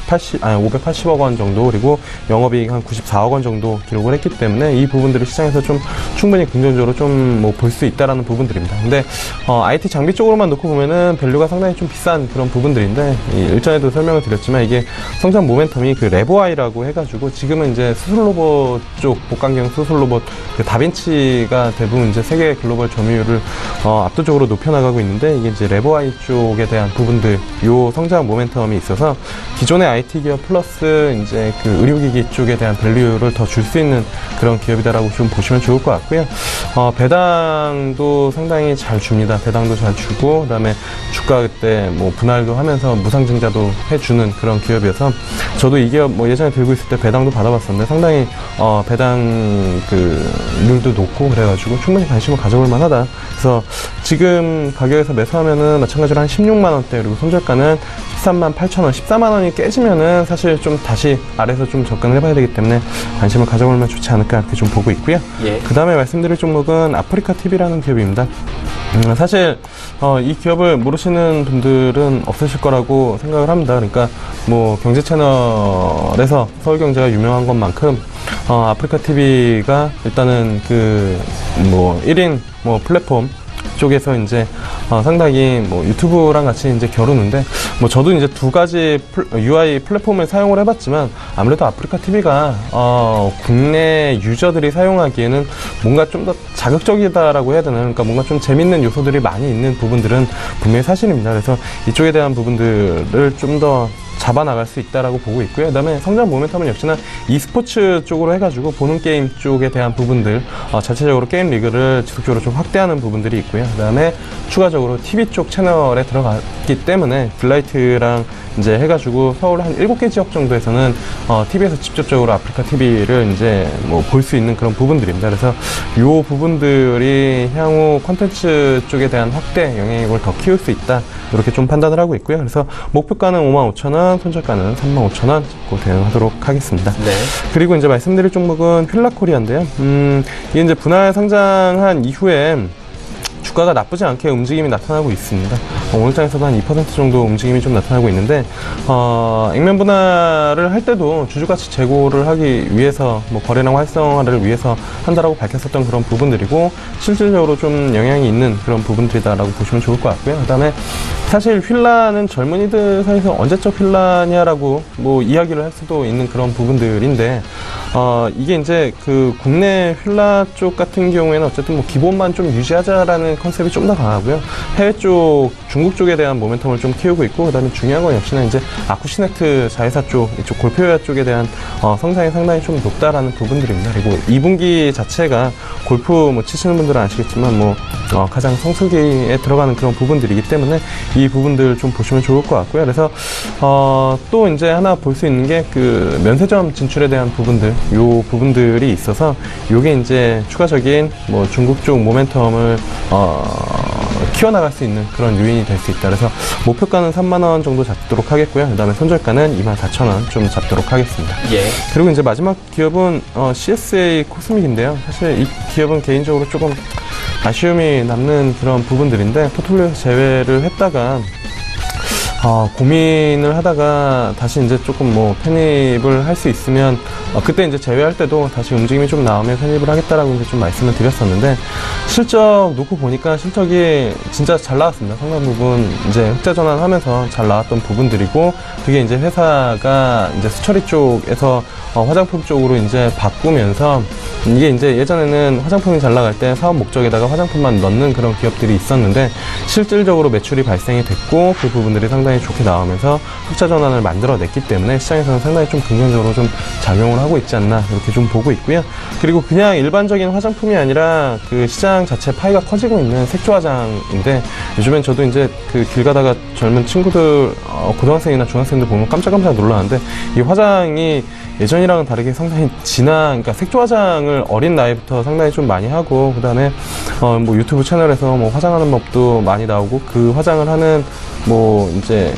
580억 원 정도, 그리고 영업이익 한 94억 원 정도 기록을 했기 때문에 이 부분들을 시장에서 좀 충분히 긍정적으로 좀 볼 수 있다라는 부분들입니다. 근데 IT 장비 쪽으로만 놓고 보면은 밸류가 상당히 좀 비싼 그런 부분들인데, 일전에도 설명을 드렸지만 이게 성장 모멘텀이 그 레보아이라고 해가지고 지금은 이제 수술 로봇 쪽, 복강경 수술 로봇 그 다빈치가 대부분 이제 세계 글로벌 점유율을 압도적으로 높여나가고 있는데, 이게 이제 레보아이 쪽에 대한 부분들, 요 성장 모멘텀이 있어서 기존의 IT 기업 플러스 이제 그 의료기기 쪽에 대한 밸류를 더 줄 수 있는 그런 기업이다라고 좀 보시면 좋을 것 같고요. 배당도 상당히 잘 줍니다. 배당도 잘 주고, 그다음에 주가 그때 분할도 하면서 무상증자도 해주는 그런 기업이어서, 저도 이 기업 예전에 들고 있을 때 배당도 받아봤었는데 상당히 배당 그 률도 높고 그래가지고 충분히 관심을 가져볼 만하다. 그래서 지금 가격에서 매수하면은 마찬가지로 한 16만 원대, 그리고 손절가는 13만 8천 원, 14만 원이 깨지면은 사실 좀 다시 아래에서 좀 접근을 해봐야 되기 때문에 관심을 가져보면 좋지 않을까 이렇게 좀 보고 있고요. 예. 그 다음에 말씀드릴 종목은 아프리카 TV라는 기업입니다. 사실 이 기업을 모르시는 분들은 없으실 거라고 생각을 합니다. 그러니까 경제 채널에서 서울경제가 유명한 것만큼 아프리카 TV가 일단은 1인 플랫폼 쪽에서 이제 상당히 유튜브랑 같이 이제 겨루는데, 저도 이제 두 가지 UI 플랫폼을 사용을 해봤지만 아무래도 아프리카 TV가 국내 유저들이 사용하기에는 뭔가 좀 더 자극적이다라고 해야 되나, 그러니까 뭔가 좀 재밌는 요소들이 많이 있는 부분들은 분명히 사실입니다. 그래서 이쪽에 대한 부분들을 좀 더 잡아나갈 수 있다라고 보고 있고요. 그 다음에 성장 모멘텀은 역시나 e스포츠 쪽으로 해가지고 보는 게임 쪽에 대한 부분들, 자체적으로 게임 리그를 지속적으로 좀 확대하는 부분들이 있고요. 그 다음에 추가적으로 TV 쪽 채널에 들어갔기 때문에 딜라이트랑 이제 해가지고 서울 한 7개 지역 정도에서는 TV에서 직접적으로 아프리카 TV를 이제 볼 수 있는 그런 부분들입니다. 그래서 요 부분들이 향후 콘텐츠 쪽에 대한 확대 영향력을 더 키울 수 있다, 이렇게 좀 판단을 하고 있고요. 그래서 목표가는 55,000원, 손절가는 35,000원 잡고 대응하도록 하겠습니다. 네. 그리고 이제 말씀드릴 종목은 휠라코리아인데요. 이게 이제 분할 상장한 이후에 주가가 나쁘지 않게 움직임이 나타나고 있습니다. 오늘장에서도 한 2% 정도 움직임이 좀 나타나고 있는데, 액면 분할을 할 때도 주주가치 제고를 하기 위해서 거래량 활성화를 위해서 한다라고 밝혔었던 그런 부분들이고, 실질적으로 좀 영향이 있는 그런 부분들이다라고 보시면 좋을 것 같고요. 그 다음에 사실 휠라는 젊은이들 사이에서 언제적 휠라냐라고 이야기를 할 수도 있는 그런 부분들인데, 이게 이제 그 국내 휠라 쪽 같은 경우에는 어쨌든 기본만 좀 유지하자라는 컨셉이 좀 더 강하고요. 해외 쪽, 중국 쪽에 대한 모멘텀을 좀 키우고 있고, 그 다음에 중요한 건 역시나 이제 아쿠시네트 자회사 쪽, 이쪽 골프웨어 쪽에 대한 성장이 상당히 좀 높다라는 부분들입니다. 그리고 2분기 자체가 골프 치시는 분들은 아시겠지만 가장 성수기에 들어가는 그런 부분들이기 때문에 이 부분들 좀 보시면 좋을 것 같고요. 그래서 또 이제 하나 볼 수 있는 게 그 면세점 진출에 대한 부분들, 요 부분들이 있어서 요게 이제 추가적인 중국 쪽 모멘텀을 키워나갈 수 있는 그런 요인이 될 수 있다. 그래서 목표가는 3만원 정도 잡도록 하겠고요. 그 다음에 손절가는 24,000원 좀 잡도록 하겠습니다. 예. 그리고 이제 마지막 기업은 CSA 코스믹인데요. 사실 이 기업은 개인적으로 조금 아쉬움이 남는 그런 부분들인데, 포트폴리오에서 제외를 했다가 고민을 하다가 다시 이제 조금 편입을 할 수 있으면, 그때 이제 제외할 때도 다시 움직임이 좀 나오면 편입을 하겠다라고 이제 좀 말씀을 드렸었는데, 실적 놓고 보니까 실적이 진짜 잘 나왔습니다. 상당 부분 이제 흑자 전환하면서 잘 나왔던 부분들이고, 그게 이제 회사가 이제 수처리 쪽에서 화장품 쪽으로 이제 바꾸면서, 이게 이제 예전에는 화장품이 잘 나갈 때 사업 목적에다가 화장품만 넣는 그런 기업들이 있었는데, 실질적으로 매출이 발생이 됐고 그 부분들이 상당히 좋게 나오면서 흑자 전환을 만들어냈기 때문에 시장에서는 상당히 좀 긍정적으로 좀 작용을 작용을 하고 있지 않나 이렇게 좀 보고 있고요. 그리고 그냥 일반적인 화장품이 아니라 그 시장 자체 파이가 커지고 있는 색조 화장인데 요즘엔 저도 이제 그 길 가다가 젊은 친구들 고등학생이나 중학생들 보면 깜짝깜짝 놀라는데 이 화장이 예전이랑은 다르게 상당히 그러니까 색조 화장을 어린 나이부터 상당히 좀 많이 하고, 그 다음에, 뭐 유튜브 채널에서 뭐 화장하는 법도 많이 나오고, 그 화장을 하는, 뭐, 이제,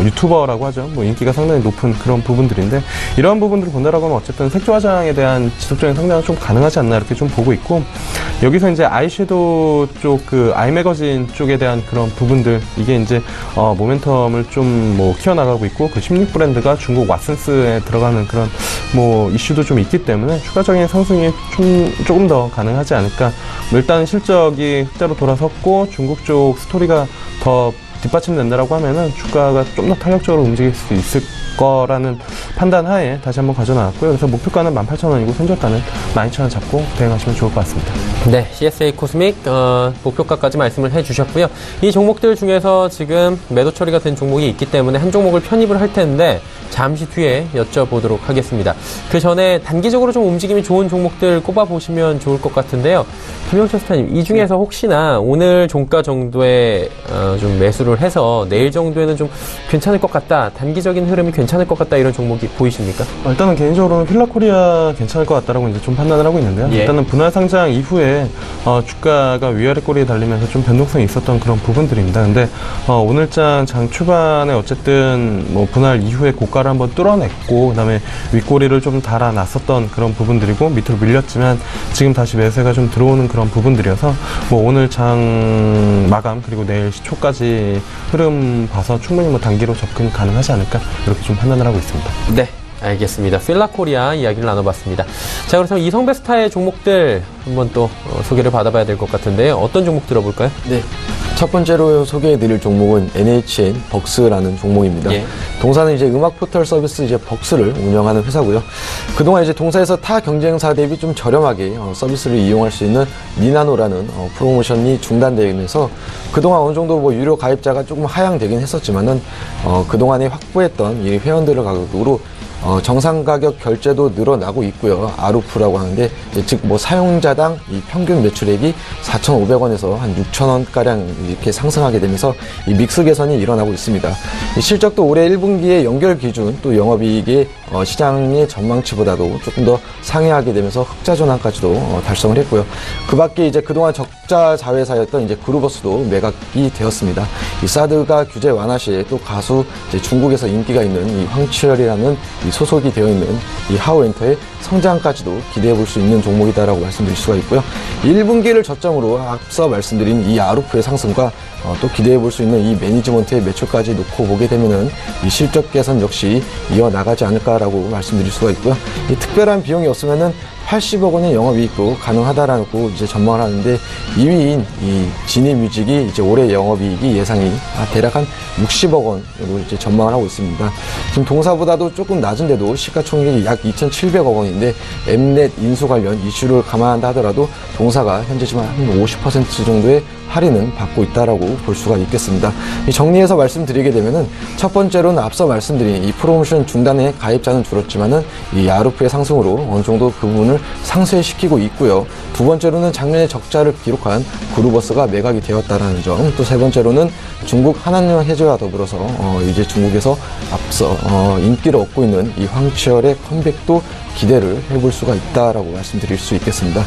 유튜버라고 하죠. 뭐 인기가 상당히 높은 그런 부분들인데, 이러한 부분들을 본다라고 하면 어쨌든 색조 화장에 대한 지속적인 성장은 좀 가능하지 않나 이렇게 좀 보고 있고, 여기서 이제 아이섀도우 쪽, 아이 매거진 쪽에 대한 그런 부분들, 이게 이제, 모멘텀을 좀 뭐 키워나가고 있고, 그 16 브랜드가 중국 왓슨스에 들어가는 그런 뭐 이슈도 좀 있기 때문에 추가적인 상승이 조금 더 가능하지 않을까. 뭐 일단 실적이 흑자로 돌아섰고, 중국 쪽 스토리가 더 뒷받침된다라고 하면은 주가가 좀 더 탄력적으로 움직일 수 있을 거라는 판단 하에 다시 한번 가져나왔고요. 그래서 목표가는 18,000원이고 손절가는 12,000원 잡고 대응하시면 좋을 것 같습니다. 네, CSA 코스믹 목표가까지 말씀을 해주셨고요. 이 종목들 중에서 지금 매도 처리가 된 종목이 있기 때문에 한 종목을 편입을 할 텐데 잠시 뒤에 여쭤보도록 하겠습니다. 그 전에 단기적으로 좀 움직임이 좋은 종목들 꼽아보시면 좋을 것 같은데요. 김영철 스타님, 이 중에서 혹시나 오늘 종가 정도에 좀 매수를 해서 내일 정도에는 좀 괜찮을 것 같다, 단기적인 흐름이 괜찮을 것 같다, 이런 종목이 보이십니까? 일단은 개인적으로는 필라코리아 괜찮을 것 같다라고 이제 좀 판단을 하고 있는데요. 예. 일단은 분할 상장 이후에 주가가 위아래 꼬리에 달리면서 좀 변동성이 있었던 그런 부분들입니다. 근데 오늘장 장 초반에 어쨌든 뭐 분할 이후에 고가를 한번 뚫어냈고, 그다음에 윗꼬리를 좀 달아놨었던 그런 부분들이고, 밑으로 밀렸지만 지금 다시 매수가 좀 들어오는 그런 부분들이어서 뭐 오늘 장 마감 그리고 내일 시초까지 흐름 봐서 충분히 뭐 단기로 접근이 가능하지 않을까 이렇게 좀 판단을 하고 있습니다. 네, 알겠습니다. 필라코리아 이야기를 나눠봤습니다. 자, 그래서 이성베스타의 종목들 한번 또 소개를 받아봐야 될 것 같은데요. 어떤 종목 들어볼까요? 네. 첫 번째로 소개해드릴 종목은 NHN 벅스라는 종목입니다. 예. 동사는 이제 음악 포털 서비스 이제 벅스를 운영하는 회사고요. 그동안 이제 동사에서 타 경쟁사 대비 좀 저렴하게 서비스를 이용할 수 있는 니나노라는 프로모션이 중단되면서 그동안 어느 정도 뭐 유료 가입자가 조금 하향되긴 했었지만은 그동안에 확보했던 이 회원들을 가격으로 정상 가격 결제도 늘어나고 있고요. 아루프라고 하는데, 즉 뭐 사용자당 이 평균 매출액이 4,500원에서 한 6,000원가량 이렇게 상승하게 되면서 이 믹스 개선이 일어나고 있습니다. 이 실적도 올해 1분기의 연결 기준 또 영업이익이 시장의 전망치보다도 조금 더 상회하게 되면서 흑자 전환까지도 달성을 했고요. 그 밖에 이제 그동안 적자 자회사였던 이제 그루버스도 매각이 되었습니다. 이 사드가 규제 완화 시에 또 가수 이제 중국에서 인기가 있는 이 황치열이라는 이 소속이 되어 있는 이 하우엔터의 성장까지도 기대해 볼 수 있는 종목이다라고 말씀드릴 수가 있고요. 1분기를 저점으로 앞서 말씀드린 이 아루프의 상승과 또 기대해 볼 수 있는 이 매니지먼트의 매출까지 놓고 보게 되면은 이 실적 개선 역시 이어나가지 않을까라고 말씀드릴 수가 있고요. 이 특별한 비용이 없으면은 80억 원의 영업이익도 가능하다라고 이제 전망을 하는데, 2위인 이 지니뮤직이 이제 올해 영업이익이 예상이 대략 한 60억 원으로 이제 전망을 하고 있습니다. 지금 동사보다도 조금 낮은데도 시가총액이 약 2,700억 원인데 엠넷 인수 관련 이슈를 감안한다 하더라도 동사가 현재 지금 한 50% 정도의 할인은 받고 있다라고 볼 수가 있겠습니다. 정리해서 말씀드리게 되면은 첫 번째로는 앞서 말씀드린 이 프로모션 중단의 가입자는 줄었지만은 이 아루프의 상승으로 어느 정도 그 부분을 상쇄시키고 있고요. 두 번째로는 작년에 적자를 기록한 그루버스가 매각이 되었다라는 점, 또 세 번째로는 중국 한한령 해제와 더불어서 이제 중국에서 앞서 인기를 얻고 있는 이 황치열의 컴백도 기대를 해볼 수가 있다라고 말씀드릴 수 있겠습니다.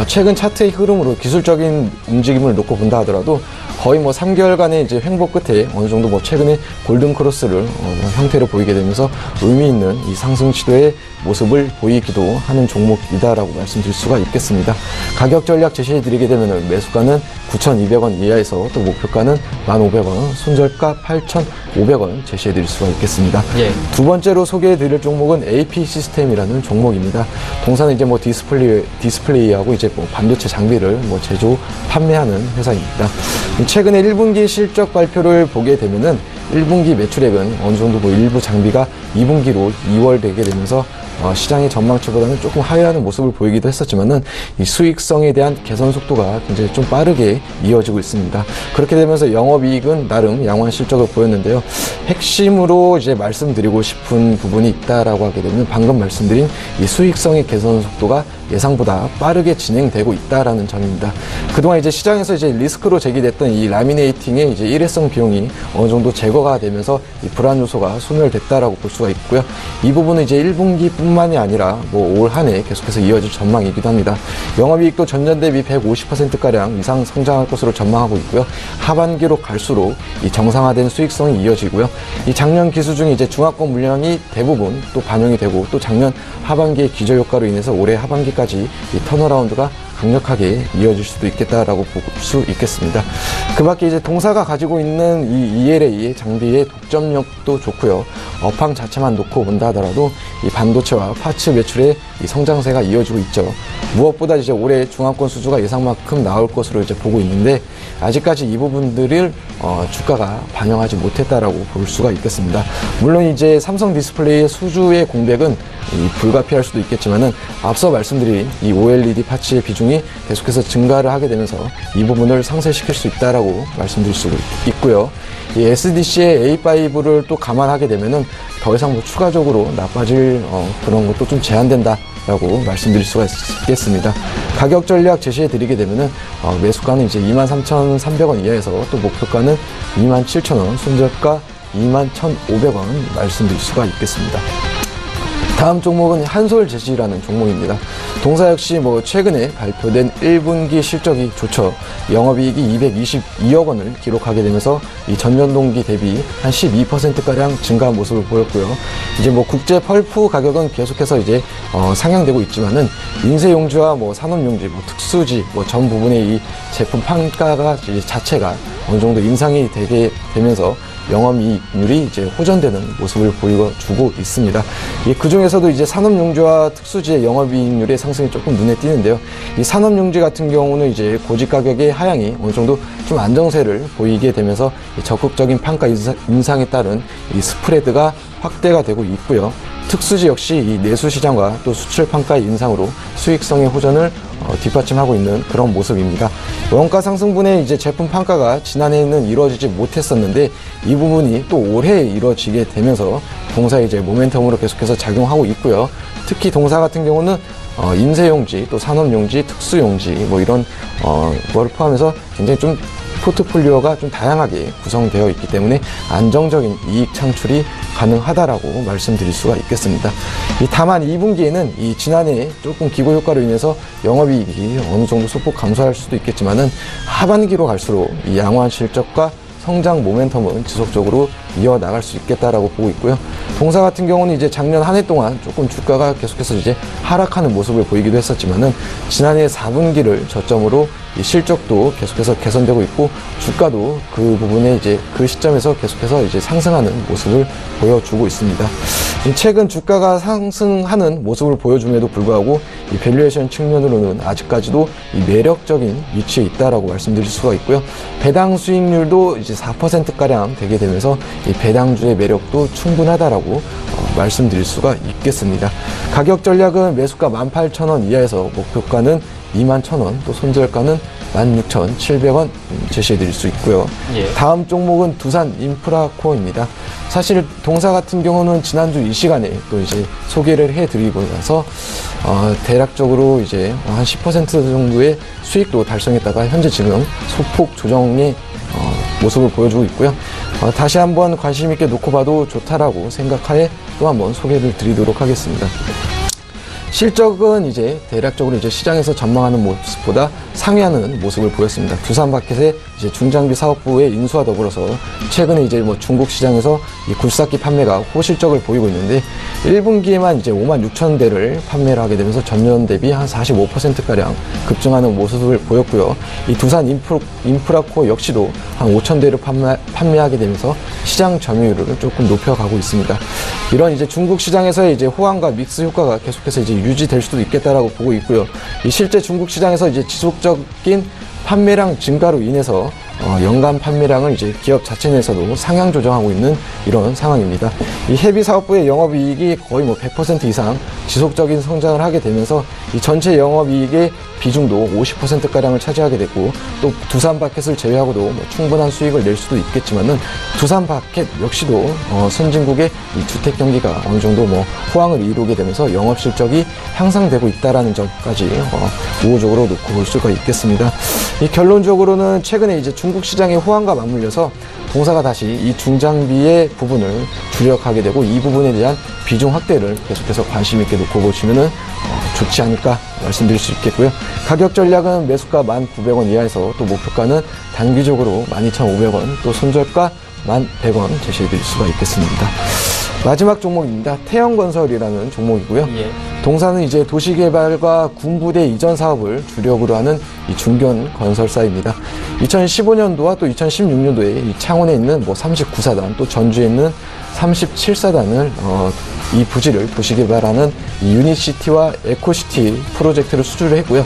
최근 차트의 흐름으로 기술적인 움직임을 놓고 본다 하더라도 거의 뭐 3개월간의 이제 횡보 끝에 어느 정도 뭐 최근에 골든 크로스를 형태로 보이게 되면서 의미 있는 이 상승 시도의 모습을 보이기도 하는 종목이다라고 말씀드릴 수가 있겠습니다. 가격 전략 제시해 드리게 되면 매수가는 9,200원 이하에서 또 목표가는 1,500원, 손절가 8,500원 제시해 드릴 수가 있겠습니다. 예. 두 번째로 소개해 드릴 종목은 AP 시스템이라는 종목입니다. 동사는 이제 뭐 디스플레이하고 이제 뭐 반도체 장비를 뭐 제조, 판매하는 회사입니다. 최근에 1분기 실적 발표를 보게 되면은 1분기 매출액은 어느 정도 뭐 일부 장비가 2분기로 2월 되게 되면서 시장의 전망치보다는 조금 하회하는 모습을 보이기도 했었지만은 이 수익성에 대한 개선 속도가 굉장히 좀 빠르게 이어지고 있습니다. 그렇게 되면서 영업이익은 나름 양호한 실적을 보였는데요. 핵심으로 이제 말씀드리고 싶은 부분이 있다라고 하게 되면 방금 말씀드린 이 수익성의 개선 속도가 예상보다 빠르게 진행되고 있다라는 점입니다. 그동안 이제 시장에서 이제 리스크로 제기됐던 이 라미네이팅의 이제 일회성 비용이 어느 정도 제거가 되면서 이 불안 요소가 소멸됐다라고 볼 수가 있고요. 이 부분은 이제 1분기뿐만이 아니라 뭐 올 한 해 계속해서 이어질 전망이기도 합니다. 영업이익도 전년 대비 150%가량 이상 성장할 것으로 전망하고 있고요. 하반기로 갈수록 이 정상화된 수익성이 이어지고요. 이 작년 기수 중에 이제 중화권 물량이 대부분 또 반영이 되고 또 작년 하반기의 기저효과로 인해서 올해 하반기까지 이 턴어라운드가 강력하게 이어질 수도 있겠다라고 볼 수 있겠습니다. 그 밖에 이제 동사가 가지고 있는 이 ELA 장비의 독점력도 좋고요. 업황 자체만 놓고 본다 하더라도 이 반도체와 파츠 매출의 이 성장세가 이어지고 있죠. 무엇보다 이제 올해 중화권 수주가 예상만큼 나올 것으로 이제 보고 있는데 아직까지 이 부분들을 주가가 반영하지 못했다라고 볼 수가 있겠습니다. 물론 이제 삼성 디스플레이의 수주의 공백은 불가피할 수도 있겠지만은 앞서 말씀드린 이 OLED 파츠의 비중이 계속해서 증가를 하게 되면서 이 부분을 상쇄시킬 수 있다라고 말씀드릴 수 있고요. 이 SDC의 A5를 또 감안하게 되면은 더 이상 뭐 추가적으로 나빠질 그런 것도 좀 제한된다라고 말씀드릴 수가 있겠습니다. 가격 전략 제시해 드리게 되면은 매수가는 이제 23,300원 이하에서 또 목표가는 27,000원, 손절가 21,500원 말씀드릴 수가 있겠습니다. 다음 종목은 한솔제시라는 종목입니다. 동사 역시 뭐 최근에 발표된 1분기 실적이 좋죠. 영업이익이 222억 원을 기록하게 되면서 이 전년 동기 대비 한 12%가량 증가한 모습을 보였고요. 이제 뭐 국제 펄프 가격은 계속해서 이제 상향되고 있지만은 인쇄용지와 뭐 산업용지, 뭐 특수지, 뭐 전 부분의 이 제품 판가가 자체가 어느 정도 인상이 되게 되면서 영업이익률이 이제 호전되는 모습을 보여주고 있습니다. 그 중에서도 이제 산업용지와 특수지의 영업이익률의 상승이 조금 눈에 띄는데요. 이 산업용지 같은 경우는 이제 고지 가격의 하향이 어느 정도 좀 안정세를 보이게 되면서 적극적인 판가 인상에 따른 이 스프레드가 확대가 되고 있고요. 특수지 역시 이 내수 시장과 또 수출 판가의 인상으로 수익성의 호전을 뒷받침하고 있는 그런 모습입니다. 원가 상승분의 이제 제품 판가가 지난해에는 이루어지지 못했었는데 이 부분이 또 올해 이루어지게 되면서 동사의 이제 모멘텀으로 계속해서 작용하고 있고요. 특히 동사 같은 경우는 인쇄용지, 또 산업용지, 특수용지 뭐 이런 걸 포함해서 굉장히 좀 포트폴리오가 좀 다양하게 구성되어 있기 때문에 안정적인 이익 창출이 가능하다라고 말씀드릴 수가 있겠습니다. 다만 2분기에는 이 지난해 조금 기고 효과로 인해서 영업이익이 어느 정도 소폭 감소할 수도 있겠지만은 하반기로 갈수록 이 양호한 실적과 성장 모멘텀은 지속적으로 이어나갈 수 있겠다라고 보고 있고요. 동사 같은 경우는 이제 작년 한 해 동안 조금 주가가 계속해서 이제 하락하는 모습을 보이기도 했었지만은 지난해 4분기를 저점으로 이 실적도 계속해서 개선되고 있고 주가도 그 부분에 이제 그 시점에서 계속해서 이제 상승하는 모습을 보여주고 있습니다. 최근 주가가 상승하는 모습을 보여줌에도 불구하고 이 밸류에이션 측면으로는 아직까지도 이 매력적인 위치에 있다라고 말씀드릴 수가 있고요. 배당 수익률도 이제 4%가량 되게 되면서 이 배당주의 매력도 충분하다라고 말씀드릴 수가 있겠습니다. 가격 전략은 매수가 18,000원 이하에서 목표가는 21,000원, 또 손절가는 16,700원 제시해 드릴 수 있고요. 예. 다음 종목은 두산 인프라코어입니다. 사실 동사 같은 경우는 지난주 이 시간에 또 이제 소개를 해 드리고 나서 대략적으로 이제 한 10% 정도의 수익도 달성했다가 현재 지금 소폭 조정의 모습을 보여주고 있고요. 다시 한번 관심 있게 놓고 봐도 좋다라고 생각하에 또 한번 소개를 드리도록 하겠습니다. 실적은 이제 대략적으로 이제 시장에서 전망하는 모습보다 상회하는 모습을 보였습니다. 두산마켓의 이제 중장비 사업부의 인수와 더불어서 최근에 이제 뭐 중국 시장에서 이 굴삭기 판매가 호실적을 보이고 있는데 1분기에만 이제 56,000대를 판매를 하게 되면서 전년 대비 한 45%가량 급증하는 모습을 보였고요. 이 두산 인프라코어 역시도 한 5,000대를 판매하게 되면서 시장 점유율을 조금 높여가고 있습니다. 이런 이제 중국 시장에서의 이제 호황과 믹스 효과가 계속해서 이제 유지될 수도 있겠다라고 보고 있고요. 이 실제 중국 시장에서 이제 지속적인 판매량 증가로 인해서 연간 판매량을 이제 기업 자체 내에서도 상향 조정하고 있는 이런 상황입니다. 이 헤비 사업부의 영업이익이 거의 100% 이상 지속적인 성장을 하게 되면서 이 전체 영업이익의 비중도 50%가량을 차지하게 됐고, 또 두산마켓을 제외하고도 충분한 수익을 낼 수도 있겠지만은 두산마켓 역시도 선진국의 이 주택 경기가 어느 정도 호황을 이루게 되면서 영업 실적이 향상되고 있다라는 점까지 우호적으로 놓고 볼 수가 있겠습니다. 이 결론적으로는 최근에 이제 중국 시장의 호황과 맞물려서 동사가 다시 이 중장비의 부분을 주력하게 되고, 이 부분에 대한 비중 확대를 계속해서 관심 있게 놓고 보시면은 좋지 않을까 말씀드릴 수 있겠고요. 가격 전략은 매수가 1,900원 이하에서 또 목표가는 단기적으로 12,500원, 또 손절가 1,100원 제시해드릴 수가 있겠습니다. 마지막 종목입니다. 태영건설이라는 종목이고요. 동사는 이제 도시개발과 군부대 이전 사업을 주력으로 하는 이 중견 건설사입니다. 2015년도와 또 2016년도에 이 창원에 있는 39사단, 또 전주에 있는 37사단을 이 부지를 도시개발하는 이 유니시티와 에코시티 프로젝트를 수주를 했고요.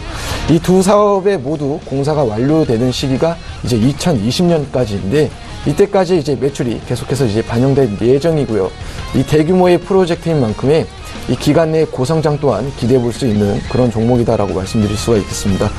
이 두 사업에 모두 공사가 완료되는 시기가 이제 2020년까지인데, 이때까지 이제 매출이 계속해서 이제 반영될 예정이고요. 이 대규모의 프로젝트인 만큼의 이 기간 내 고성장 또한 기대해 볼 수 있는 그런 종목이다라고 말씀드릴 수가 있겠습니다.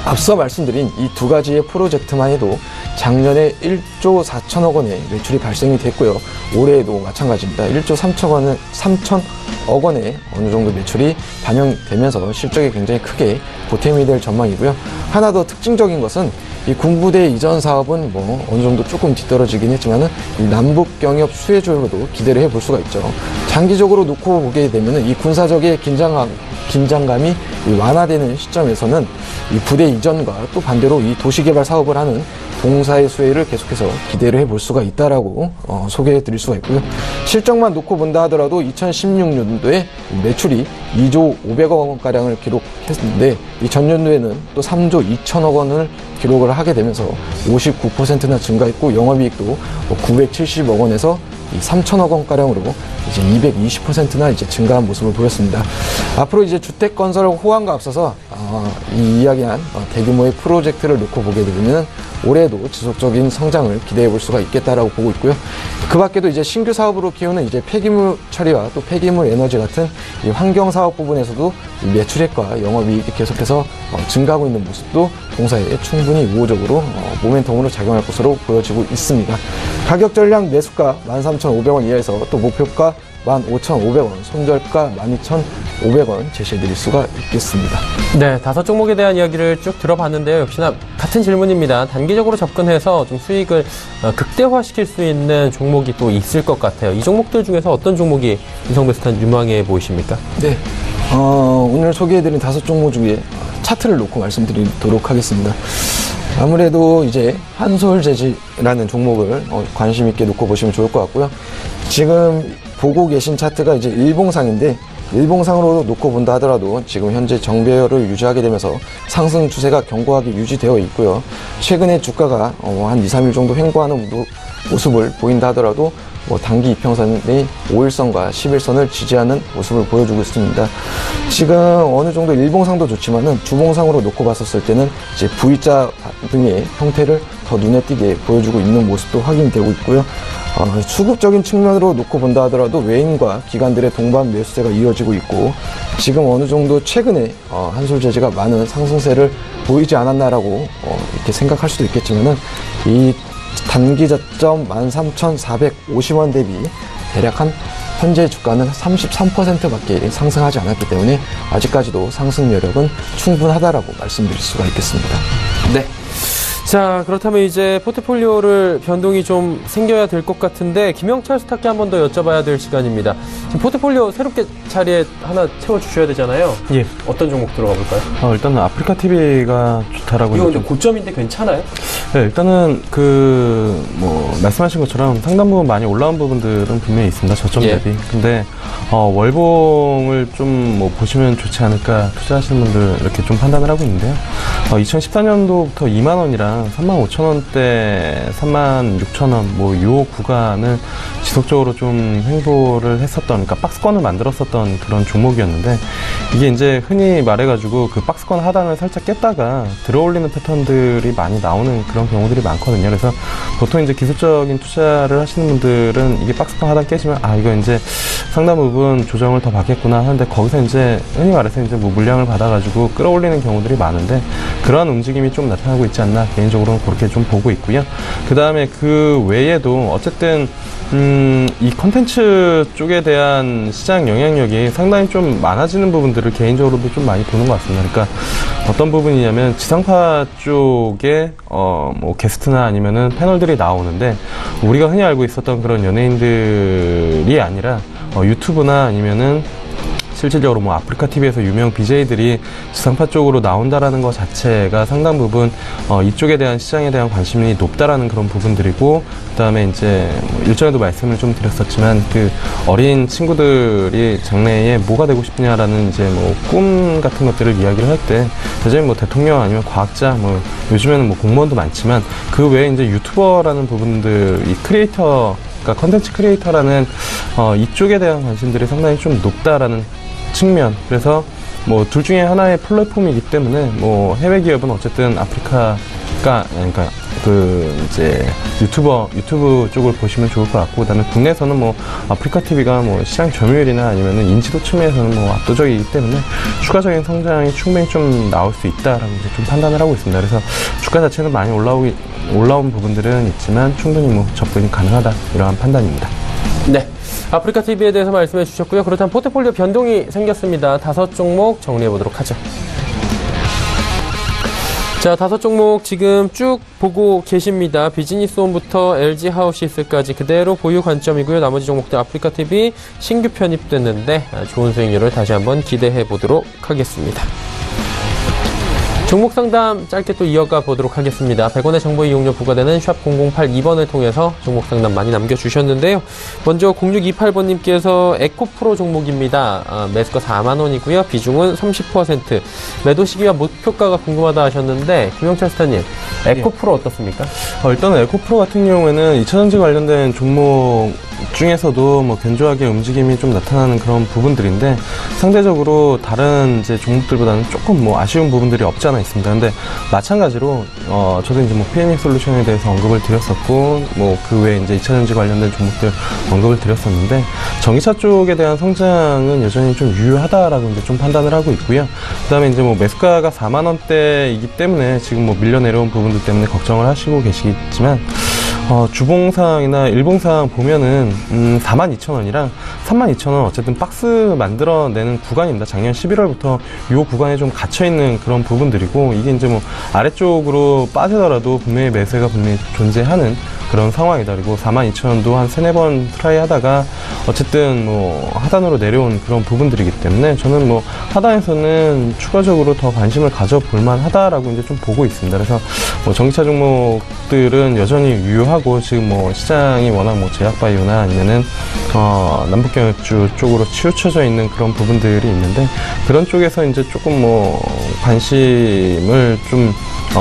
앞서 말씀드린 이 두 가지의 프로젝트만 해도 작년에 1조 4천억 원의 매출이 발생이 됐고요. 올해에도 마찬가지입니다. 1조 3천억 원의 어느 정도 매출이 반영되면서 실적이 굉장히 크게 보탬이 될 전망이고요. 하나 더 특징적인 것은 이 군부대 이전 사업은 어느 정도 조금 뒤떨어지긴 했지만은 이 남북 경협 수혜주로도 기대를 해볼 수가 있죠. 장기적으로 놓고 보게 되면은 이 군사적의 긴장감이 완화되는 시점에서는 이 부대 이전과 또 반대로 이 도시개발 사업을 하는 동사의 수혜를 계속해서 기대를 해볼 수가 있다라고 소개해 드릴 수가 있고요. 실적만 놓고 본다 하더라도 2016년도에 매출이 2조 500억 원가량을 기록했는데, 이 전년도에는 또 3조 2천억 원을 기록을 하게 되면서 59%나 증가했고, 영업이익도 970억 원에서 3천억 원가량으로 이제 220%나 이제 증가한 모습을 보였습니다. 앞으로 이제 주택 건설 호황과 앞서서 이 이야기한 대규모의 프로젝트를 놓고 보게 되면 올해도 지속적인 성장을 기대해 볼 수가 있겠다라고 보고 있고요. 그 밖에도 이제 신규 사업으로 키우는 이제 폐기물 처리와 또 폐기물 에너지 같은 이 환경 사업 부분에서도 이 매출액과 영업이익이 계속해서 증가하고 있는 모습도 동사에 충분히 우호적으로 모멘텀으로 작용할 것으로 보여지고 있습니다. 가격 전략 매수가 13,500원 이하에서 또 목표가 15,500원, 손절가 12,500원 제시해드릴 수가 있겠습니다. 네, 5종목에 대한 이야기를 쭉 들어봤는데요. 역시나 같은 질문입니다. 단기적으로 접근해서 좀 수익을 극대화시킬 수 있는 종목이 또 있을 것 같아요. 이 종목들 중에서 어떤 종목이 이성베스트한 유망해 보이십니까? 네, 오늘 소개해드린 5종목 중에 차트를 놓고 말씀드리도록 하겠습니다. 아무래도 이제 한솔재질이라는 종목을 관심 있게 놓고 보시면 좋을 것 같고요. 지금 보고 계신 차트가 이제 일봉상인데, 일봉상으로 놓고 본다 하더라도 지금 현재 정배열을 유지하게 되면서 상승 추세가 견고하게 유지되어 있고요. 최근에 주가가 한 2, 3일 정도 횡보하는 모습을 보인다 하더라도 단기 이평선의 5일선과 10일선을 지지하는 모습을 보여주고 있습니다. 지금 어느 정도 일봉상도 좋지만은 주봉상으로 놓고 봤었을 때는 이제 V자 등의 형태를 더 눈에 띄게 보여주고 있는 모습도 확인되고 있고요. 수급적인 측면으로 놓고 본다 하더라도 외인과 기관들의 동반 매수세가 이어지고 있고, 지금 어느 정도 최근에 한솔재즈가 많은 상승세를 보이지 않았나라고 이렇게 생각할 수도 있겠지만은, 이 단기 저점 13,450원 대비 대략 현재 주가는 33%밖에 상승하지 않았기 때문에 아직까지도 상승 여력은 충분하다라고 말씀드릴 수가 있겠습니다. 네. 자, 그렇다면 이제 포트폴리오를 변동이 좀 생겨야 될 것 같은데, 김영철 스타께 한 번 더 여쭤봐야 될 시간입니다. 지금 포트폴리오 새롭게 자리에 하나 채워주셔야 되잖아요. 예. 어떤 종목 들어가 볼까요? 일단은 아프리카 TV가 좋다라고. 이거 근데 고점인데 괜찮아요? 네, 일단은 말씀하신 것처럼 상당 부분 많이 올라온 부분들은 분명히 있습니다. 저점 대비. 근데 월봉을 좀 보시면 좋지 않을까 투자하시는 분들 이렇게 좀 판단을 하고 있는데요. 2014년도부터 2만 원이랑 3만 5천 원대, 3만 6천 원, 요 구간을 지속적으로 좀 횡보를 했었던, 그러니까 박스권을 만들었었던 그런 종목이었는데, 이게 이제 흔히 말해가지고 그 박스권 하단을 살짝 깼다가 들어올리는 패턴들이 많이 나오는 그런 경우들이 많거든요. 그래서 보통 이제 기술적인 투자를 하시는 분들은 이게 박스권 하단 깨지면 이거 이제 상당 부분 조정을 더 받겠구나 하는데, 거기서 이제 흔히 말해서 이제 물량을 받아가지고 끌어올리는 경우들이 많은데, 그러한 움직임이 좀 나타나고 있지 않나 개인적으로는 그렇게 좀 보고 있고요. 그 다음에 그 외에도 어쨌든 이 컨텐츠 쪽에 대한 시장 영향력이 상당히 좀 많아지는 부분들을 개인적으로도 좀 많이 보는 것 같습니다. 그러니까 어떤 부분이냐면 지상파 쪽에 게스트나 아니면은 패널들이 나오는데, 우리가 흔히 알고 있었던 그런 연예인들이 아니라 유튜브나 아니면은 실질적으로 아프리카 TV에서 유명 BJ들이 지상파 쪽으로 나온다라는 것 자체가 상당 부분 이쪽에 대한 시장에 대한 관심이 높다라는 그런 부분들이고, 그 다음에 이제 일전에도 말씀을 좀 드렸었지만, 그 어린 친구들이 장래에 뭐가 되고 싶냐라는 이제 꿈 같은 것들을 이야기를 할 때, 여전히 대통령 아니면 과학자, 요즘에는 공무원도 많지만 그 외에 이제 유튜버라는 부분들, 이 크리에이터, 그러니까 컨텐츠 크리에이터라는 이쪽에 대한 관심들이 상당히 좀 높다라는 측면. 그래서 둘 중에 하나의 플랫폼이기 때문에 해외 기업은 어쨌든 아프리카가, 그러니까 이제 유튜브 쪽을 보시면 좋을 것 같고, 그다음에 국내에서는 아프리카 TV가 시장 점유율이나 아니면은 인지도 측면에서는 압도적이기 때문에 추가적인 성장이 충분히 좀 나올 수 있다라고 이제 좀 판단을 하고 있습니다. 그래서 주가 자체는 많이 올라온 부분들은 있지만 충분히 접근이 가능하다, 이러한 판단입니다. 네. 아프리카 TV에 대해서 말씀해 주셨고요. 그렇다면 포트폴리오 변동이 생겼습니다. 5종목 정리해 보도록 하죠. 자, 5종목 지금 쭉 보고 계십니다. 비즈니스온부터 LG 하우시스까지 그대로 보유 관점이고요. 나머지 종목들 아프리카 TV 신규 편입됐는데 좋은 수익률을 다시 한번 기대해 보도록 하겠습니다. 종목 상담 짧게 또 이어가 보도록 하겠습니다. 100원의 정보 이용료 부과되는 샵 0082번을 통해서 종목 상담 많이 남겨주셨는데요. 먼저 0628번님께서 에코프로 종목입니다. 매수가 4만원이고요. 비중은 30%. 매도 시기와 목표가가 궁금하다 하셨는데, 김영철 스타님, 에코프로 어떻습니까? 일단은 에코프로 같은 경우에는 2차전지 관련된 종목 중에서도 견조하게 움직임이 좀 나타나는 그런 부분들인데, 상대적으로 다른 이제 종목들보다는 조금 아쉬운 부분들이 없지 않아 있습니다. 근데 마찬가지로 저도 이제 PNE 솔루션에 대해서 언급을 드렸었고, 그 외에 이제 2차전지 관련된 종목들 언급을 드렸었는데, 전기차 쪽에 대한 성장은 여전히 좀 유효하다라고 이제 좀 판단을 하고 있고요. 그다음에 이제 매수가가 4만 원대이기 때문에 지금 밀려 내려온 부분들 때문에 걱정을 하시고 계시겠지만, 주봉상이나 일봉상 보면은 42,000원이랑 32,000원 어쨌든 박스 만들어내는 구간입니다. 작년 11월부터 이 구간에 좀 갇혀있는 그런 부분들이고, 이게 이제 아래쪽으로 빠지더라도 분명히 매수가 분명히 존재하는 그런 상황이다. 그리고 42,000원도 한 3-4번 트라이 하다가 어쨌든 하단으로 내려온 그런 부분들이기 때문에, 저는 하단에서는 추가적으로 더 관심을 가져볼 만하다라고 이제 좀 보고 있습니다. 그래서 전기차 종목들은 여전히 유효하고, 지금 시장이 워낙 제약바이오나 아니면은 남북경협주 쪽으로 치우쳐져 있는 그런 부분들이 있는데, 그런 쪽에서 이제 조금 관심을 좀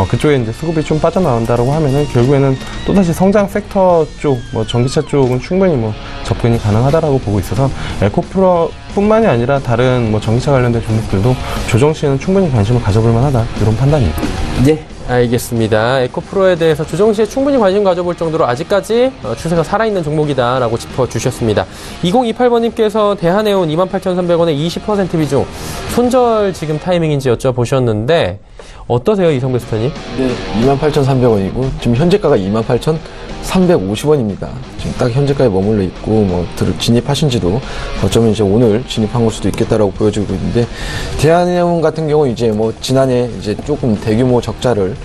그쪽에 이제 수급이 좀 빠져나온다라고 하면은, 결국에는 또다시 성장 섹터 쪽, 전기차 쪽은 충분히 접근이 가능하다라고 보고 있어서, 에코프로 뿐만이 아니라 다른 전기차 관련된 종목들도 조정 시에는 충분히 관심을 가져볼 만하다, 이런 판단입니다. 네, 알겠습니다. 에코프로에 대해서 조정 시에 충분히 관심 가져볼 정도로 아직까지 추세가 살아있는 종목이다라고 짚어주셨습니다. 2028번님께서 대한해운 28,300원에 20% 비중, 손절 지금 타이밍인지 여쭤보셨는데 어떠세요, 이성배 스타님? 네, 28,300원이고 지금 현재가가 28,350원입니다. 지금 딱 현재가에 머물러 있고, 진입하신 지도 어쩌면 이제 오늘 진입한 걸 수도 있겠다라고 보여지고 있는데, 대한해운 같은 경우 이제 지난해 이제 조금 대규모 적자를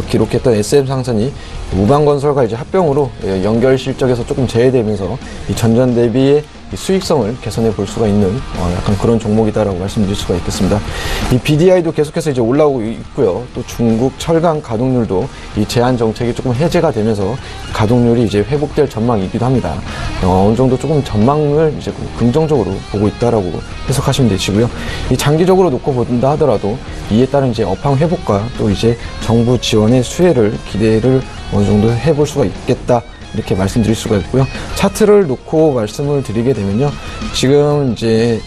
기록했던 SM 상선이 우방건설과 이제 합병으로 연결 실적에서 조금 제외되면서 이 전년 대비의 이 수익성을 개선해 볼 수가 있는 약간 그런 종목이다라고 말씀드릴 수가 있겠습니다. 이 BDI도 계속해서 이제 올라오고 있고요. 또 중국 철강 가동률도 이 제한 정책이 조금 해제가 되면서 가동률이 이제 회복될 전망이기도 합니다. 어느 정도 조금 전망을 이제 긍정적으로 보고 있다라고 해석하시면 되시고요. 이 장기적으로 놓고 본다 하더라도 이에 따른 이제 업황 회복과 또 이제 정부 지원의 수혜를 기대를 어느 정도 해볼 수가 있겠다. 이렇게 말씀드릴 수가 있고요. 차트를 놓고 말씀을 드리게 되면요. 지금 이제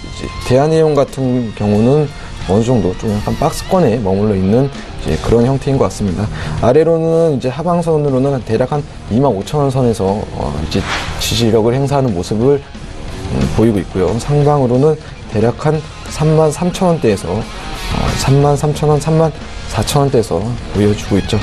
대한해운 같은 경우는 어느 정도 좀 약간 박스권에 머물러 있는 이제 그런 형태인 것 같습니다. 아래로는 이제 하방선으로는 대략 한 25,000원 선에서 이제 지지력을 행사하는 모습을 보이고 있고요. 상방으로는 대략 한 33,000원대에서 33,000원, 34,000원대에서 보여주고 있죠.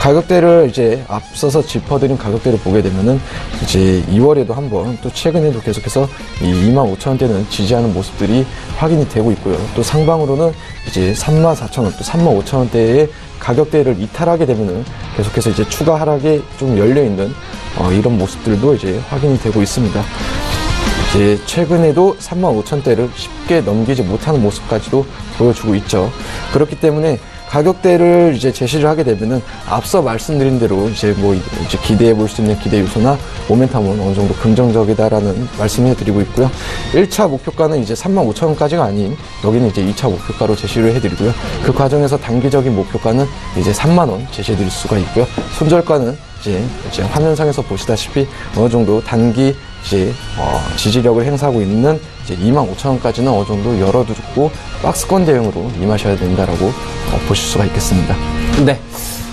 가격대를 이제 앞서서 짚어드린 가격대를 보게 되면은 이제 2월에도 한번 또 최근에도 계속해서 이 25,000원대는 지지하는 모습들이 확인이 되고 있고요. 또 상방으로는 이제 34,000원, 또 35,000원대의 가격대를 이탈하게 되면은 계속해서 이제 추가 하락에 좀 열려있는 이런 모습들도 이제 확인이 되고 있습니다. 이제 최근에도 35,000대를 쉽게 넘기지 못하는 모습까지도 보여주고 있죠. 그렇기 때문에 가격대를 이제 제시를 하게 되면은 앞서 말씀드린 대로 이제 이제 기대해 볼 수 있는 기대 요소나 모멘텀은 어느 정도 긍정적이다라는 말씀을 해드리고 있고요. 1차 목표가는 이제 35,000원까지가 아닌 여기는 이제 2차 목표가로 제시를 해드리고요. 그 과정에서 단기적인 목표가는 이제 3만원 제시해 드릴 수가 있고요. 손절가는 이제 화면상에서 보시다시피 어느 정도 단기 이제 지지력을 행사하고 있는 이제 25,000원까지는 어느 정도 열어두고 박스권 대응으로 임하셔야 된다라고 보실 수가 있겠습니다. 네.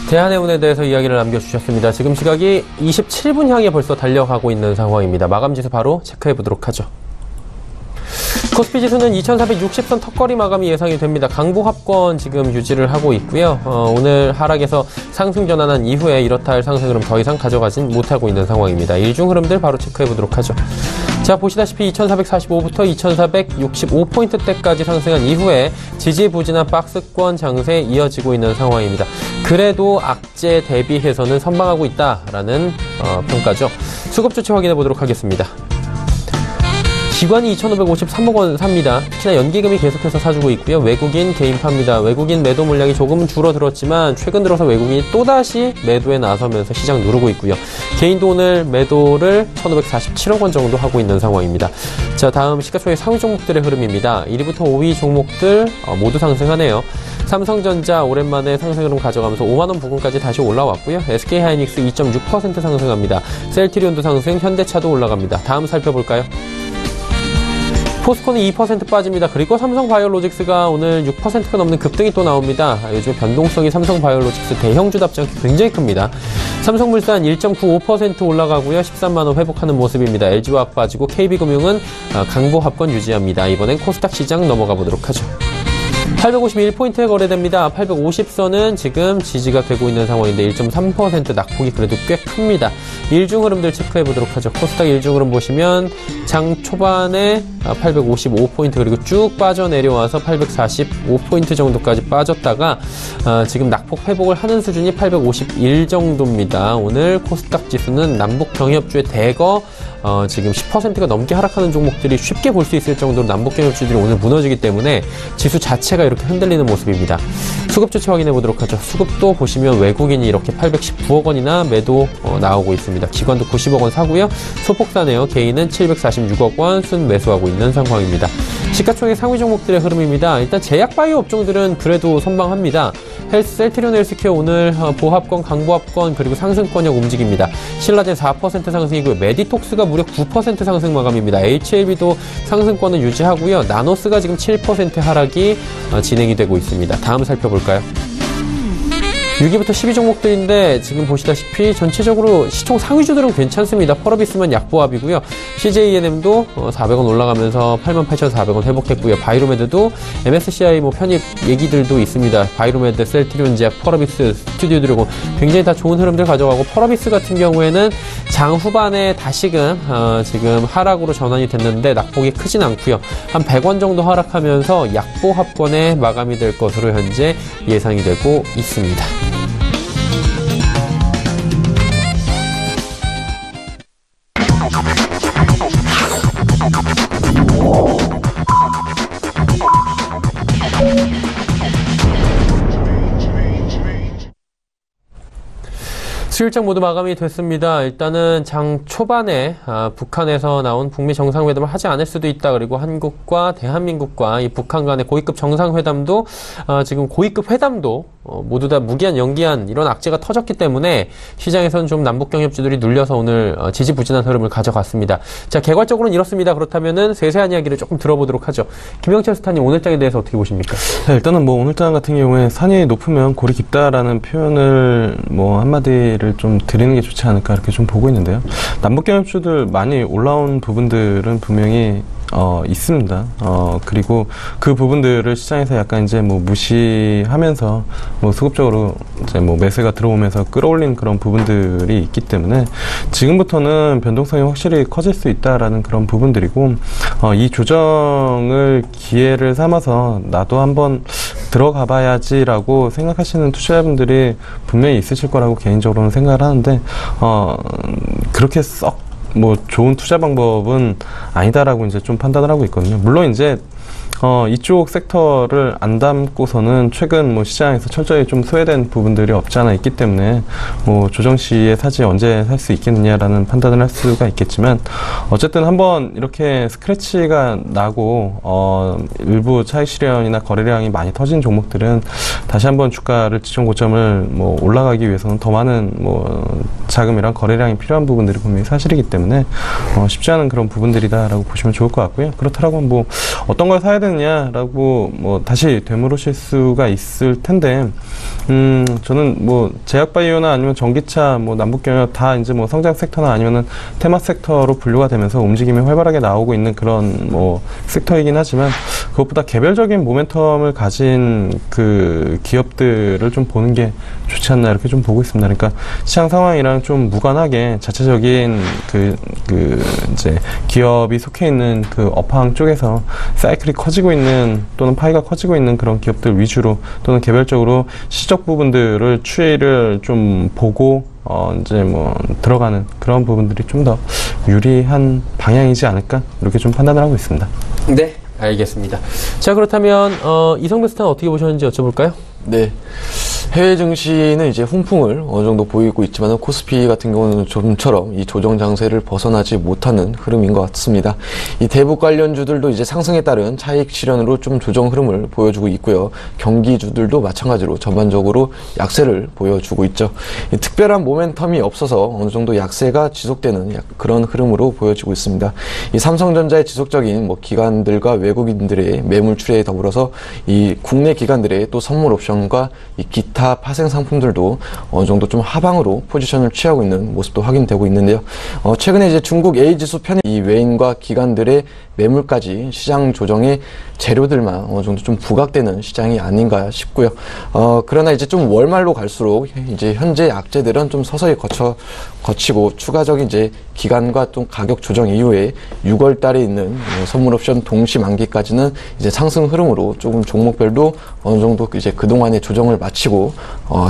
대한해운에 대해서 이야기를 남겨주셨습니다. 지금 시각이 27분 향해 벌써 달려가고 있는 상황입니다. 마감지수 바로 체크해 보도록 하죠. 코스피 지수는 2460선 턱걸이 마감이 예상이 됩니다. 강보합권 지금 유지를 하고 있고요. 오늘 하락에서 상승 전환한 이후에 이렇다 할 상승 흐름 더 이상 가져가진 못하고 있는 상황입니다. 일중 흐름들 바로 체크해 보도록 하죠. 자, 보시다시피 2445부터 2465포인트대까지 상승한 이후에 지지부진한 박스권 장세 이어지고 있는 상황입니다. 그래도 악재 대비해서는 선방하고 있다라는 평가죠. 수급 조치 확인해 보도록 하겠습니다. 기관이 2,553억 원 삽니다. 특히나 연기금이 계속해서 사주고 있고요. 외국인 개인 팝니다. 외국인 매도 물량이 조금은 줄어들었지만 최근 들어서 외국인이 또다시 매도에 나서면서 시장 누르고 있고요. 개인도 오늘 매도를 1,547억 원 정도 하고 있는 상황입니다. 자, 다음 시가총액 상위 종목들의 흐름입니다. 1위부터 5위 종목들 모두 상승하네요. 삼성전자 오랜만에 상승 흐름 가져가면서 5만 원 부근까지 다시 올라왔고요. SK하이닉스 2.6% 상승합니다. 셀트리온도 상승, 현대차도 올라갑니다. 다음 살펴볼까요? 포스코는 2% 빠집니다. 그리고 삼성바이오로직스가 오늘 6%가 넘는 급등이 또 나옵니다. 요즘 변동성이 삼성바이오로직스 대형주답지 않게 굉장히 큽니다. 삼성물산 1.95% 올라가고요. 13만 원 회복하는 모습입니다. LG화학 빠지고 KB금융은 강보합권 유지합니다. 이번엔 코스닥 시장 넘어가 보도록 하죠. 851포인트에 거래됩니다. 850선은 지금 지지가 되고 있는 상황인데 1.3% 낙폭이 그래도 꽤 큽니다. 일중 흐름들 체크해 보도록 하죠. 코스닥 일중 흐름 보시면 장 초반에 855포인트 그리고 쭉 빠져내려와서 845포인트 정도까지 빠졌다가 지금 낙폭 회복을 하는 수준이 851 정도입니다. 오늘 코스닥 지수는 남북 경협주의 대거 지금 10%가 넘게 하락하는 종목들이 쉽게 볼 수 있을 정도로 남북 경협주들이 오늘 무너지기 때문에 지수 자체가 이렇게 흔들리는 모습입니다. 수급 조치 확인해 보도록 하죠. 수급도 보시면 외국인이 이렇게 819억 원이나 매도 나오고 있습니다. 기관도 90억 원 사고요. 소폭 사네요. 개인은 746억 원 순 매수하고 있는 상황입니다. 시가총액 상위 종목들의 흐름입니다. 일단 제약바이오 업종들은 그래도 선방합니다. 셀트리온 헬스케어 오늘 보합권, 강보합권 그리고 상승권역 움직입니다. 신라젠 4% 상승이고요. 메디톡스가 무려 9% 상승 마감입니다. HLB도 상승권을 유지하고요. 나노스가 지금 7% 하락이 진행이 되고 있습니다. 다음 살펴볼까요? 6위부터 10위 종목들인데 지금 보시다시피 전체적으로 시총 상위주들은 괜찮습니다. 펄어비스만 약보합이고요. CJENM도 400원 올라가면서 88,400원 회복했고요. 바이로메드도 MSCI 편입 얘기들도 있습니다. 바이로메드, 셀트리온 제약, 펄어비스, 스튜디오 드래곤 굉장히 다 좋은 흐름들 가져가고 펄어비스 같은 경우에는 장 후반에 다시금 지금 하락으로 전환이 됐는데 낙폭이 크진 않고요. 한 100원 정도 하락하면서 약보합권에 마감이 될 것으로 현재 예상이 되고 있습니다. 수일장 모두 마감이 됐습니다. 일단은 장 초반에 북한에서 나온 북미 정상회담을 하지 않을 수도 있다. 그리고 한국과 대한민국과 이 북한 간의 고위급 정상회담도 지금 고위급 회담도 모두 다 무기한 연기한 이런 악재가 터졌기 때문에 시장에서는 좀 남북 경협주들이 눌려서 오늘 지지부진한 흐름을 가져갔습니다. 자, 개괄적으로는 이렇습니다. 그렇다면은 세세한 이야기를 조금 들어보도록 하죠. 김영철 스타님 오늘장에 대해서 어떻게 보십니까? 네, 일단은 뭐 오늘장 같은 경우에 산이 높으면 골이 깊다라는 표현을 뭐 한마디를 좀 드리는 게 좋지 않을까 이렇게 좀 보고 있는데요. 남북 경협주들 많이 올라온 부분들은 분명히 있습니다. 그리고 그 부분들을 시장에서 약간 이제 뭐 무시하면서 뭐 수급적으로 이제 뭐 매수가 들어오면서 끌어올린 그런 부분들이 있기 때문에 지금부터는 변동성이 확실히 커질 수 있다라는 그런 부분들이고, 이 조정을 기회를 삼아서 나도 한번 들어가 봐야지라고 생각하시는 투자자분들이 분명히 있으실 거라고 개인적으로는 생각을 하는데, 그렇게 썩 뭐 좋은 투자 방법은 아니다라고 이제 좀 판단을 하고 있거든요. 물론 이제 이쪽 섹터를 안 담고서는 최근 뭐 시장에서 철저히 좀 소외된 부분들이 없지 않아 있기 때문에 뭐 조정 시에 사지 언제 살 수 있겠느냐라는 판단을 할 수가 있겠지만, 어쨌든 한번 이렇게 스크래치가 나고 일부 차익 실현이나 거래량이 많이 터진 종목들은 다시 한번 주가를 지정 고점을 뭐 올라가기 위해서는 더 많은 뭐 자금이랑 거래량이 필요한 부분들이 분명히 사실이기 때문에 쉽지 않은 그런 부분들이다라고 보시면 좋을 것 같고요. 그렇다고 뭐 어떤 걸 사야 되느냐라고 뭐 다시 되물으실 수가 있을 텐데, 저는 뭐 제약바이오나 아니면 전기차, 뭐 남북경협 다 이제 뭐 성장 섹터나 아니면은 테마 섹터로 분류가 되면서 움직임이 활발하게 나오고 있는 그런 뭐 섹터이긴 하지만, 그것보다 개별적인 모멘텀을 가진 그 기업들을 좀 보는 게 좋지 않나 이렇게 좀 보고 있습니다. 그러니까 시장 상황이랑 좀 무관하게 자체적인 그 이제 기업이 속해 있는 그 업황 쪽에서 사이클이 커지고 있는 또는 파이가 커지고 있는 그런 기업들 위주로, 또는 개별적으로 시적 부분들을 추이를 좀 보고 이제 뭐 들어가는 그런 부분들이 좀 더 유리한 방향이지 않을까 이렇게 좀 판단을 하고 있습니다. 네, 알겠습니다. 자, 그렇다면 이성배 스타는 어떻게 보셨는지 여쭤볼까요? 네. 해외 증시는 이제 훈풍을 어느 정도 보이고 있지만 코스피 같은 경우는 좀처럼 이 조정 장세를 벗어나지 못하는 흐름인 것 같습니다. 이 대북 관련주들도 이제 상승에 따른 차익 실현으로 좀 조정 흐름을 보여주고 있고요. 경기주들도 마찬가지로 전반적으로 약세를 보여주고 있죠. 이 특별한 모멘텀이 없어서 어느 정도 약세가 지속되는 그런 흐름으로 보여지고 있습니다. 이 삼성전자의 지속적인 뭐 기관들과 외국인들의 매물 출회에 더불어서 이 국내 기관들의 또 선물 옵션과 이 기타 파생 상품들도 어느 정도 좀 하방으로 포지션을 취하고 있는 모습도 확인되고 있는데요. 최근에 이제 중국 A지수 편입 이 외인과 기관들의 매물까지 시장 조정의 재료들만 어느 정도 좀 부각되는 시장이 아닌가 싶고요. 그러나 이제 좀 월말로 갈수록 이제 현재 악재들은 좀 서서히 거치고 추가적인 이제 기간과 또 가격 조정 이후에 6월 달에 있는 선물 옵션 동시 만기까지는 이제 상승 흐름으로 조금 종목별로 어느 정도 이제 그동안의 조정을 마치고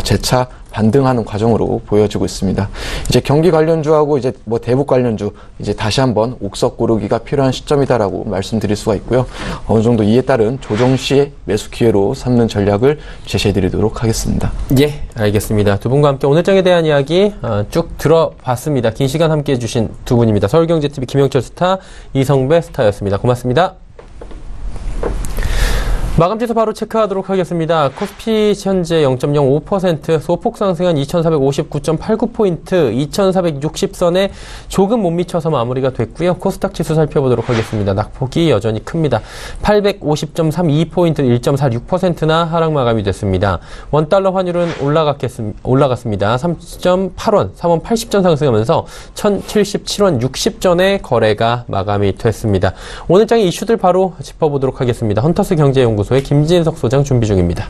재차 반등하는 과정으로 보여지고 있습니다. 이제 경기 관련주하고 이제 뭐 대북 관련주 이제 다시 한번 옥석 고르기가 필요한 시점이다라고 말씀드릴 수가 있고요. 어느 정도 이에 따른 조정 시의 매수 기회로 삼는 전략을 제시해드리도록 하겠습니다. 예, 알겠습니다. 두 분과 함께 오늘장에 대한 이야기 쭉 들어봤습니다. 긴 시간 함께해 주신 두 분입니다. 서울경제TV 김영철 스타, 이성배 스타였습니다. 고맙습니다. 마감지수 바로 체크하도록 하겠습니다. 코스피 현재 0.05% 소폭 상승한 2459.89포인트, 2460선에 조금 못 미쳐서 마무리가 됐고요. 코스닥 지수 살펴보도록 하겠습니다. 낙폭이 여전히 큽니다. 850.32포인트, 1.46%나 하락 마감이 됐습니다. 원달러 환율은 올라갔습니다. 3.8원, 3원 80전 상승하면서 1077원 60전에 거래가 마감이 됐습니다. 오늘장의 이슈들 바로 짚어보도록 하겠습니다. 헌터스 경제연구소의 김진석 소장 준비 중입니다.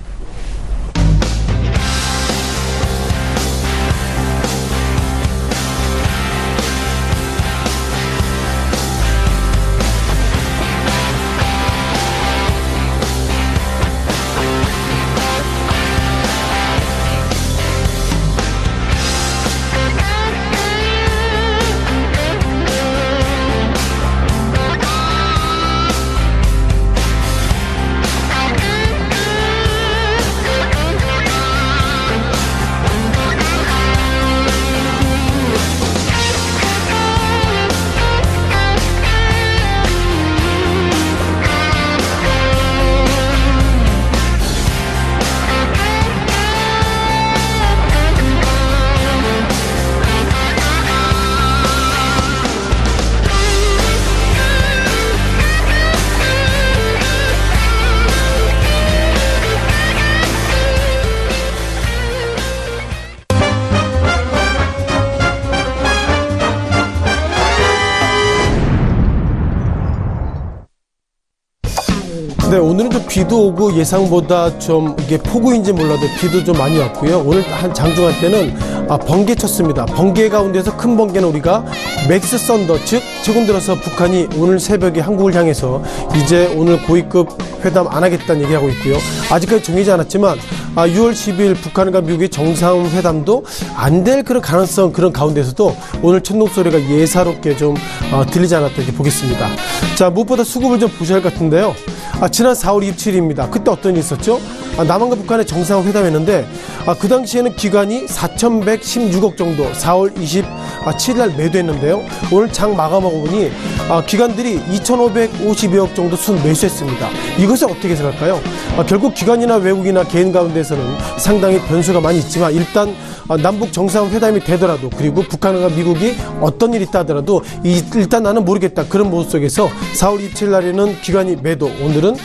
비도 오고 예상보다 좀 이게 폭우인지 몰라도 비도 좀 많이 왔고요. 오늘 한 장중한 때는 번개 쳤습니다. 번개 가운데서 큰 번개는 우리가 맥스 썬더, 즉 최근 들어서 북한이 오늘 새벽에 한국을 향해서 이제 오늘 고위급 회담 안 하겠다는 얘기하고 있고요. 아직까지 정해지지 않았지만 6월 10일 북한과 미국의 정상회담도 안 될 그런 가능성, 그런 가운데서도 오늘 천둥 소리가 예사롭게 좀 들리지 않았다 이렇게 보겠습니다. 자, 무엇보다 수급을 좀 보셔야 할 것 같은데요. 지난 4월 27일입니다. 그때 어떤 일이 있었죠? 남한과 북한의 정상회담했는데 그 당시에는 기관이 4,116억 정도 4월 27일 날 매도했는데요. 오늘 장 마감하고 보니 기관들이 2,552억 정도 순 매수했습니다. 이것을 어떻게 생각할까요? 결국 기관이나 외국이나 개인 가운데서는 상당히 변수가 많이 있지만 일단 남북 정상회담이 되더라도 그리고 북한과 미국이 어떤 일이 있다 하더라도 일단 나는 모르겠다 그런 모습 속에서 4월 27일 날에는 기관이 매도, 오늘은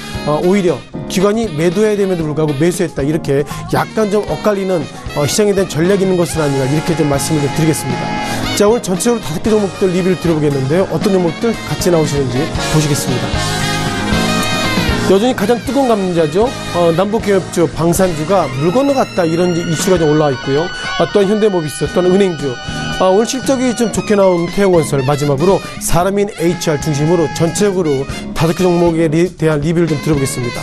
오히려 기관이 매도해야 됨에도 불구하고 매수했다 이렇게 약간 좀 엇갈리는 시장에 대한 전략이 있는 것은 아닌가 이렇게 좀 말씀을 좀 드리겠습니다. 자, 오늘 전체적으로 5개 종목들 리뷰를 드려보겠는데요. 어떤 종목들 같이 나오시는지 보시겠습니다. 여전히 가장 뜨거운 감자죠. 남북기업주, 방산주가 물 건너갔다 이런 이슈가 좀 올라와 있고요. 또한 현대모비스, 또한 은행주. 오늘 실적이 좀 좋게 나온 태영건설, 마지막으로 사람인 HR 중심으로 전체적으로 5개 종목에 대한 리뷰를 좀 들어보겠습니다.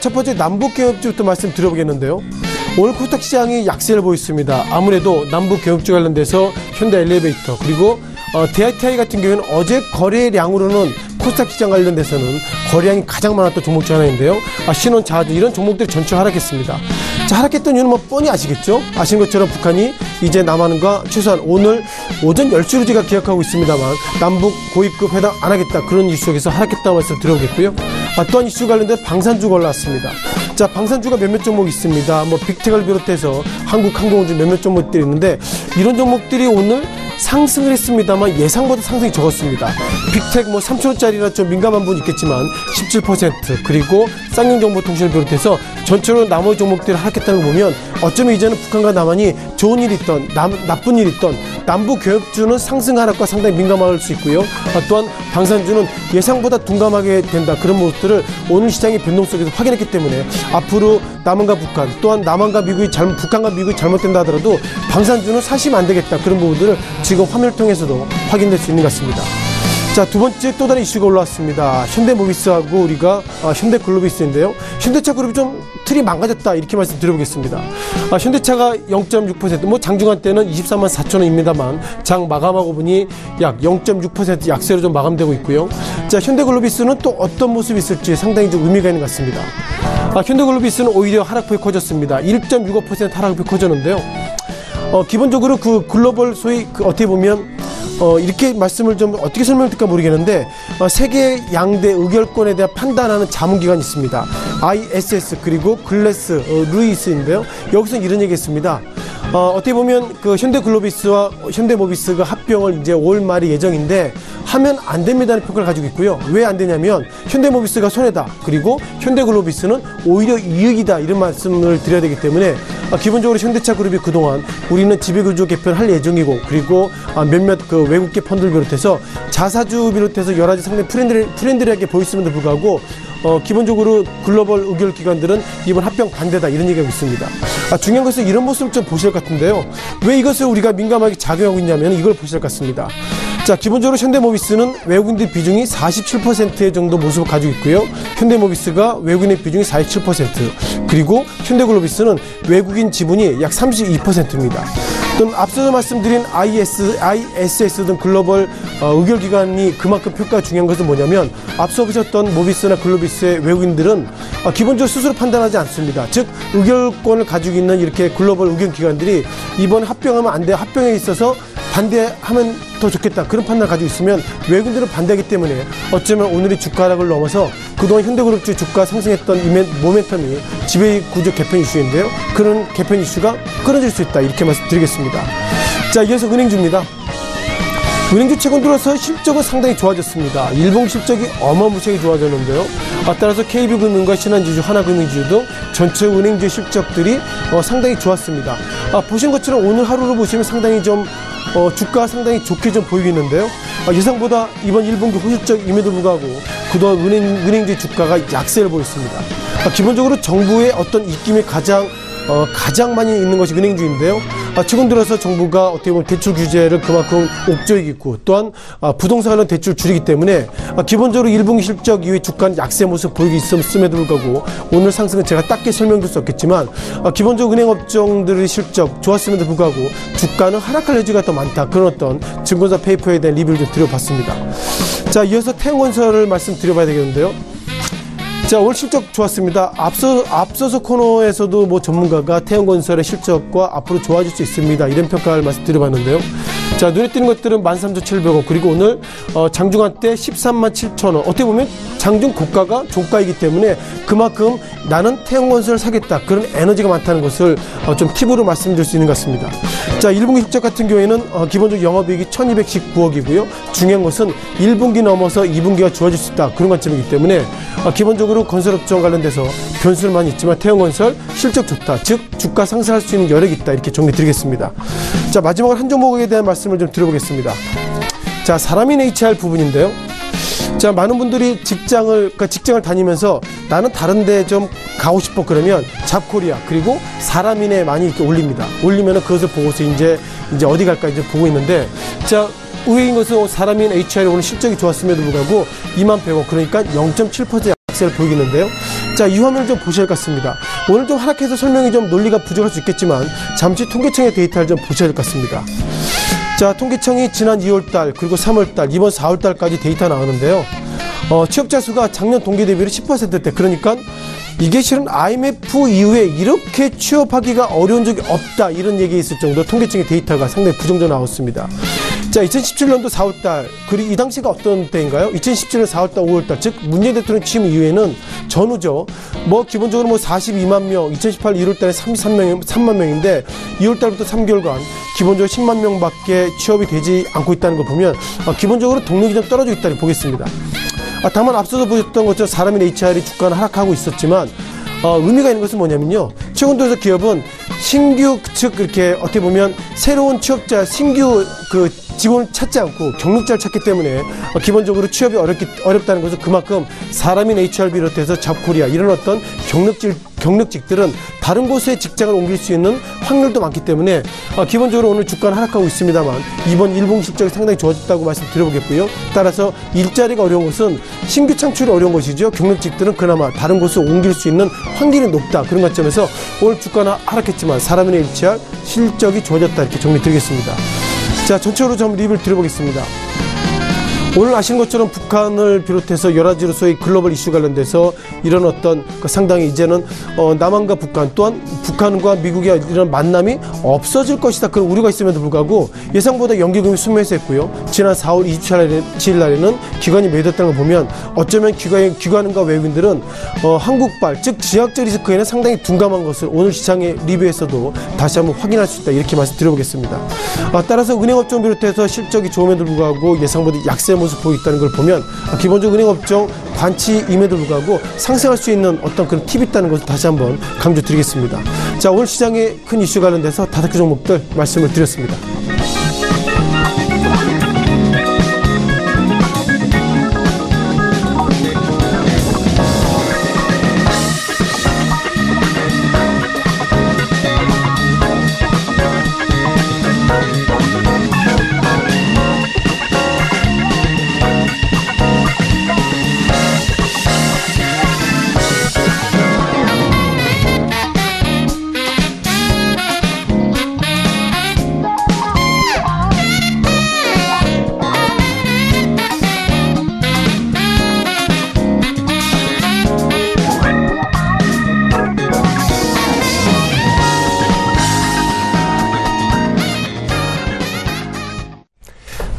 첫 번째 남북기업주부터 말씀드려보겠는데요. 오늘 코스닥 시장이 약세를 보였습니다. 아무래도 남북기업주 관련돼서 현대엘리베이터 그리고 DITI 같은 경우에는 어제 거래량으로는 코스닥 시장 관련돼서는 거래량이 가장 많았던 종목 중 하나인데요. 신원, 자주 이런 종목들이 전체 하락했습니다. 자, 하락했던 이유는 뭐 뻔히 아시겠죠? 아신 것처럼 북한이 이제 남한과 최소한 오늘 오전 10시로 제가 기약하고 있습니다만 남북 고위급 회담 안 하겠다 그런 이슈 속에서 하락했다고 말씀 드려보겠고요. 또한 이슈 관련된 방산주가 올라왔습니다. 자, 방산주가 몇몇 종목 있습니다. 뭐 빅텍을 비롯해서 한국항공주 몇몇 종목들이 있는데 이런 종목들이 오늘 상승을 했습니다만 예상보다 상승이 적었습니다. 빅텍 뭐 3,000원짜리라 좀 민감한 분 있겠지만 17% 그리고 쌍용정보통신을 비롯해서 전체로 나머지 종목들을 하락했다는 거 보면 어쩌면 이제는 북한과 남한이 좋은 일이 있던 나쁜 일이 있던 남북 교역주는 상승 하락과 상당히 민감할 수 있고요. 또한 방산주는 예상보다 둔감하게 된다 그런 모습들을 오늘 시장의 변동 속에서 확인했기 때문에 앞으로 남한과 북한 또한 남한과 미국이 북한과 미국이 잘못된다 하더라도 방산주는 사시면 안 되겠다 그런 부분들을 지금 화면을 통해서도 확인될 수 있는 것 같습니다. 자, 두 번째 또 다른 이슈가 올라왔습니다. 현대모비스하고 우리가 현대글로비스인데요. 현대차 그룹이 좀 틀이 망가졌다 이렇게 말씀드려보겠습니다. 현대차가 0.6% 뭐 장중한 때는 23만 4천원입니다만 장 마감하고 보니 약 0.6% 약세로 좀 마감되고 있고요. 자, 현대글로비스는 또 어떤 모습이 있을지 상당히 좀 의미가 있는 것 같습니다. 현대글로비스는 오히려 하락폭이 커졌습니다. 1.65% 하락폭이 커졌는데요. 기본적으로 그 글로벌 소위 어떻게 보면 이렇게 말씀을 좀 어떻게 설명드릴까 모르겠는데 세계 양대 의결권에 대한 판단하는 자문기관이 있습니다. ISS 그리고 글래스 루이스인데요. 여기서 이런 얘기했습니다. 어떻게 보면 그 현대글로비스와 현대모비스가 합병을 이제 5월 말이 예정인데 하면 안 됩니다는 평가를 가지고 있고요. 왜 안 되냐면 현대모비스가 손해다. 그리고 현대글로비스는 오히려 이익이다. 이런 말씀을 드려야 되기 때문에 기본적으로 현대차 그룹이 그동안 우리는 지배구조 개편을 할 예정이고 그리고 몇몇 그 외국계 펀드를 비롯해서 자사주 비롯해서 여러 가지 상당히 프렌들하게 보였음에도 불구하고 기본적으로 글로벌 의결기관들은 이번 합병 반대다 이런 얘기가 있습니다. 중요한 것은 이런 모습을 좀 보실 것 같은데요. 왜 이것을 우리가 민감하게 작용하고 있냐면 이걸 보실 것 같습니다. 자, 기본적으로 현대모비스는 외국인들 비중이 47% 정도 모습을 가지고 있고요. 현대모비스가 외국인의 비중이 47%, 그리고 현대글로비스는 외국인 지분이 약 32%입니다. 또 앞서서 말씀드린 ISS 등 글로벌 의결기관이 그만큼 평가가 중요한 것은 뭐냐면 앞서 보셨던 모비스나 글로비스의 외국인들은 기본적으로 스스로 판단하지 않습니다. 즉 의결권을 가지고 있는 이렇게 글로벌 의견기관들이 이번 합병하면 안 돼, 합병에 있어서 반대하면 더 좋겠다 그런 판단을 가지고 있으면 외국인들은 반대하기 때문에 어쩌면 오늘의 주가 하락을 넘어서 그동안 현대그룹주 주가 상승했던 모멘텀이 지배구조 개편 이슈인데요. 그런 개편 이슈가 끊어질 수 있다 이렇게 말씀드리겠습니다. 자, 이어서 은행주입니다. 은행주 최근 들어서 실적은 상당히 좋아졌습니다. 일본 실적이 어마무시하게 좋아졌는데요. 따라서 KB금융과 신한지주, 하나금융지주 등 전체 은행주의 실적들이 상당히 좋았습니다. 보신 것처럼 오늘 하루로 보시면 상당히 좀 주가가 상당히 좋게 좀 보이겠는데요. 예상보다 이번 1분기 호실적임에도 불구하고 그동안 은행주의 주가가 약세를 보였습니다. 기본적으로 정부의 어떤 입김이 가장 많이 있는 것이 은행주인데요. 최근 들어서 정부가 어떻게 보면 대출 규제를 그만큼 옥죄이고 또한 부동산 관련 대출 줄이기 때문에 기본적으로 1분기 실적 이후에 주가는 약세 모습 보이고 있음에도 불구하고 오늘 상승은 제가 딱히 설명드릴 수 없겠지만 기본적으로 은행업종들의 실적 좋았음에도 불구하고 주가는 하락할 여지가 더 많다. 그런 어떤 증권사 페이퍼에 대한 리뷰를 좀 드려봤습니다. 자, 이어서 태영건설을 말씀드려봐야 되겠는데요. 자, 오늘 실적 좋았습니다. 앞서서 코너에서도 뭐 전문가가 태영건설의 실적과 앞으로 좋아질 수 있습니다. 이런 평가를 말씀드려봤는데요. 자, 눈에 띄는 것들은 13,700원, 그리고 오늘 장중한 때 137,000원. 어떻게 보면 장중 고가가 종가이기 때문에 그만큼 나는 태영건설을 사겠다, 그런 에너지가 많다는 것을 좀 팁으로 말씀드릴 수 있는 것 같습니다. 자, 1분기 실적 같은 경우에는 기본적으로 영업이익이 1219억이고요. 중요한 것은 1분기 넘어서 2분기가 좋아질 수 있다, 그런 관점이기 때문에 기본적으로 건설업종 관련돼서 변수는 많이 있지만 태영건설 실적 좋다, 즉 주가 상승할 수 있는 여력이 있다, 이렇게 정리 드리겠습니다. 자, 마지막으로 한 종목에 대한 말씀을 좀 드려보겠습니다. 자, 사람인 HR 부분인데요. 자, 많은 분들이 직장을 다니면서 나는 다른 데 좀 가고 싶어, 그러면 잡코리아 그리고 사람인에 많이 이렇게 올리면은 그것을 보고서 이제 어디 갈까 이제 보고 있는데, 자, 의외인 것은 사람인 HR이 오늘 실적이 좋았음에도 불구하고 21,100원, 그러니까 0.7% 약세를 보이겠는데요. 자, 이 화면을 좀 보셔야 할 것 같습니다. 오늘 좀 하락해서 설명이 좀 논리가 부족할 수 있겠지만 잠시 통계청의 데이터를 좀 보셔야 될 것 같습니다. 자, 통계청이 지난 2월달 그리고 3월달 이번 4월달까지 데이터 나오는데요. 취업자 수가 작년 동기 대비로 10%대, 그러니까 이게 실은 IMF 이후에 이렇게 취업하기가 어려운 적이 없다, 이런 얘기 있을 정도 통계청의 데이터가 상당히 부정적으로 나왔습니다. 자, 2017년도 4월달, 그리고 이 당시가 어떤 때인가요? 2017년 4월달, 5월달, 즉 문재인 대통령 취임 이후에는 전후죠. 기본적으로 42만 명, 2018 1월달에 3만 명인데 2월달부터 3개월간 기본적으로 10만 명밖에 취업이 되지 않고 있다는 걸 보면 기본적으로 동력이 좀 떨어져 있다고 보겠습니다. 다만 앞서서 보셨던 것처럼 사람인 HR이 주가는 하락하고 있었지만 의미가 있는 것은 뭐냐면요. 최근 들어서 기업은 신규, 즉 이렇게 어떻게 보면 새로운 취업자, 신규 직원을 찾지 않고 경력자를 찾기 때문에 기본적으로 취업이 어렵다는 것은 그만큼 사람인 HR 비롯해서 잡코리아 이런 어떤 경력직들은 다른 곳에 직장을 옮길 수 있는 확률도 많기 때문에 기본적으로 오늘 주가는 하락하고 있습니다만 이번 1분기 실적이 상당히 좋아졌다고 말씀드려보겠고요. 따라서 일자리가 어려운 것은 신규 창출이 어려운 것이죠. 경력직들은 그나마 다른 곳으로 옮길 수 있는 확률이 높다, 그런 관점에서 오늘 주가는 하락했지만 사람인 HR 실적이 좋아졌다, 이렇게 정리드리겠습니다. 자, 전체적으로 좀 리뷰를 드려보겠습니다. 오늘 아시는 것처럼 북한을 비롯해서 여러 가지로 소위 글로벌 이슈 관련돼서 이런 어떤 상당히 이제는 남한과 북한 또한 북한과 미국의 이런 만남이 없어질 것이다, 그런 우려가 있음에도 불구하고 예상보다 연기금이 순매수 했고요. 지난 4월 27일 날에는 기관이 매도했다는 걸 보면 어쩌면 기관과 외국인들은 한국발, 즉 지역적 리스크에는 상당히 둔감한 것을 오늘 시장의 리뷰에서도 다시 한번 확인할 수 있다, 이렇게 말씀드려보겠습니다. 따라서 은행업종 비롯해서 실적이 좋음에도 불구하고 예상보다 약세 모습 보이고 있다는 걸 보면 기본적으로 은행업종 반치임에도 불구하고 상승할 수 있는 어떤 그런 팁이 있다는 것을 다시 한번 강조드리겠습니다. 자, 오늘 시장의 큰 이슈 관련돼서 5개 종목들 말씀을 드렸습니다.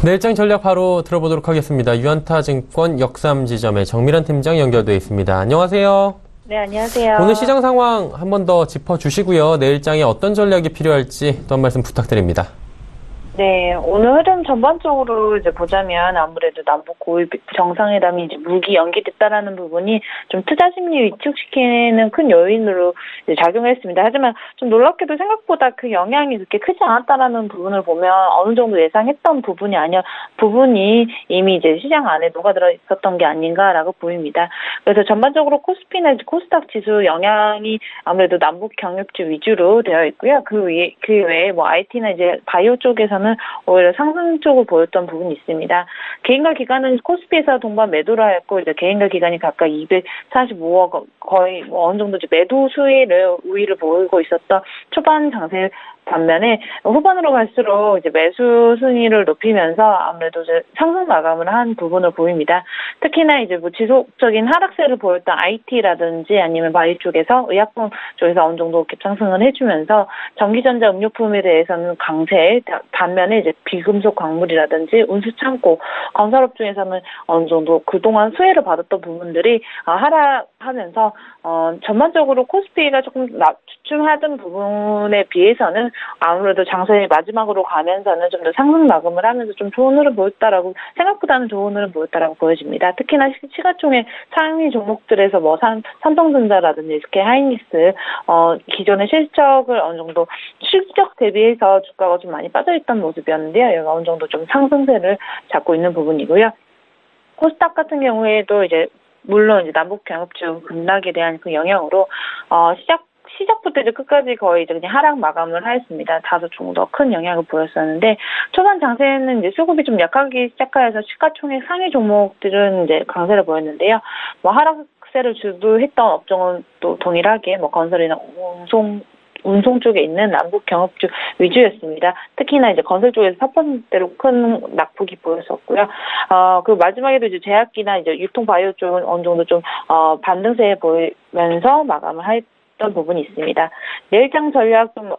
내일장 전략 바로 들어보도록 하겠습니다. 유안타증권 역삼지점의 정미란 팀장 연결되어 있습니다. 안녕하세요. 네, 안녕하세요. 오늘 시장 상황 한 번 더 짚어주시고요. 내일장에 어떤 전략이 필요할지 또 한 말씀 부탁드립니다. 네, 오늘 흐름 전반적으로 이제 보자면 아무래도 남북 고위 정상회담이 이제 무기 연기됐다라는 부분이 좀 투자 심리 위축시키는 큰 요인으로 이제 작용했습니다. 하지만 좀 놀랍게도 생각보다 그 영향이 그렇게 크지 않았다라는 부분을 보면 어느 정도 예상했던 부분이 이미 이제 시장 안에 녹아들어 있었던 게 아닌가라고 보입니다. 그래서 전반적으로 코스피나 이제 코스닥 지수 영향이 아무래도 남북 경협주 위주로 되어 있고요. 그 외에 뭐 IT나 이제 바이오 쪽에서는 오히려 상승 쪽을 보였던 부분이 있습니다. 개인과 기관은 코스피에서 동반 매도를 했고 이제 개인과 기관이 각각 245억 거의 뭐 어느 정도 이제 매도 우위를 보이고 있었던 초반 장세 반면에 후반으로 갈수록 이제 매수 순위를 높이면서 아무래도 이제 상승 마감을 한 부분을 보입니다. 특히나 이제 뭐 지속적인 하락세를 보였던 IT라든지 아니면 바이오 쪽에서 의약품 쪽에서 어느 정도 갭상승을 해주면서 전기전자 음료품에 대해서는 강세, 반면에 이제 비금속 광물이라든지 운수 창고, 건설업 중에서는 어느 정도 그동안 수혜를 받았던 부분들이 하락하면서 전반적으로 코스피가 조금 주춤하던 부분에 비해서는 아무래도 장세의 마지막으로 가면서는 좀 더 상승 마감을 하면서 좀 좋은 흐름 보였다라고 생각보다는 좋은 흐름 보였다라고 보여집니다. 특히나 시가총액 상위 종목들에서 뭐 삼성전자라든지 SK 하이닉스 기존의 실적을 어느 정도 실적 대비해서 주가가 좀 많이 빠져있던 모습이었는데요. 여기가 어느 정도 좀 상승세를 잡고 있는 부분이고요. 코스닥 같은 경우에도 이제 물론 이제 남북 경협주 급락에 대한 그 영향으로 시작부터 이제 끝까지 거의 이제 그냥 하락 마감을 하였습니다. 다소 좀 더 큰 영향을 보였었는데 초반 장세는 이제 수급이 좀 약하기 시작하여서 시가총액 상위 종목들은 이제 강세를 보였는데요. 뭐 하락세를 주도했던 업종은 또 동일하게 뭐 건설이나 운송 쪽에 있는 남북 경협주 위주였습니다. 특히나 이제 건설 쪽에서 4%대로 큰 낙폭이 보였었고요. 그 마지막에도 이제 제약기나 이제 유통 바이오 쪽은 어느 정도 좀 반등세 보이면서 마감을 했던 부분이 있습니다. 내일장 전략 좀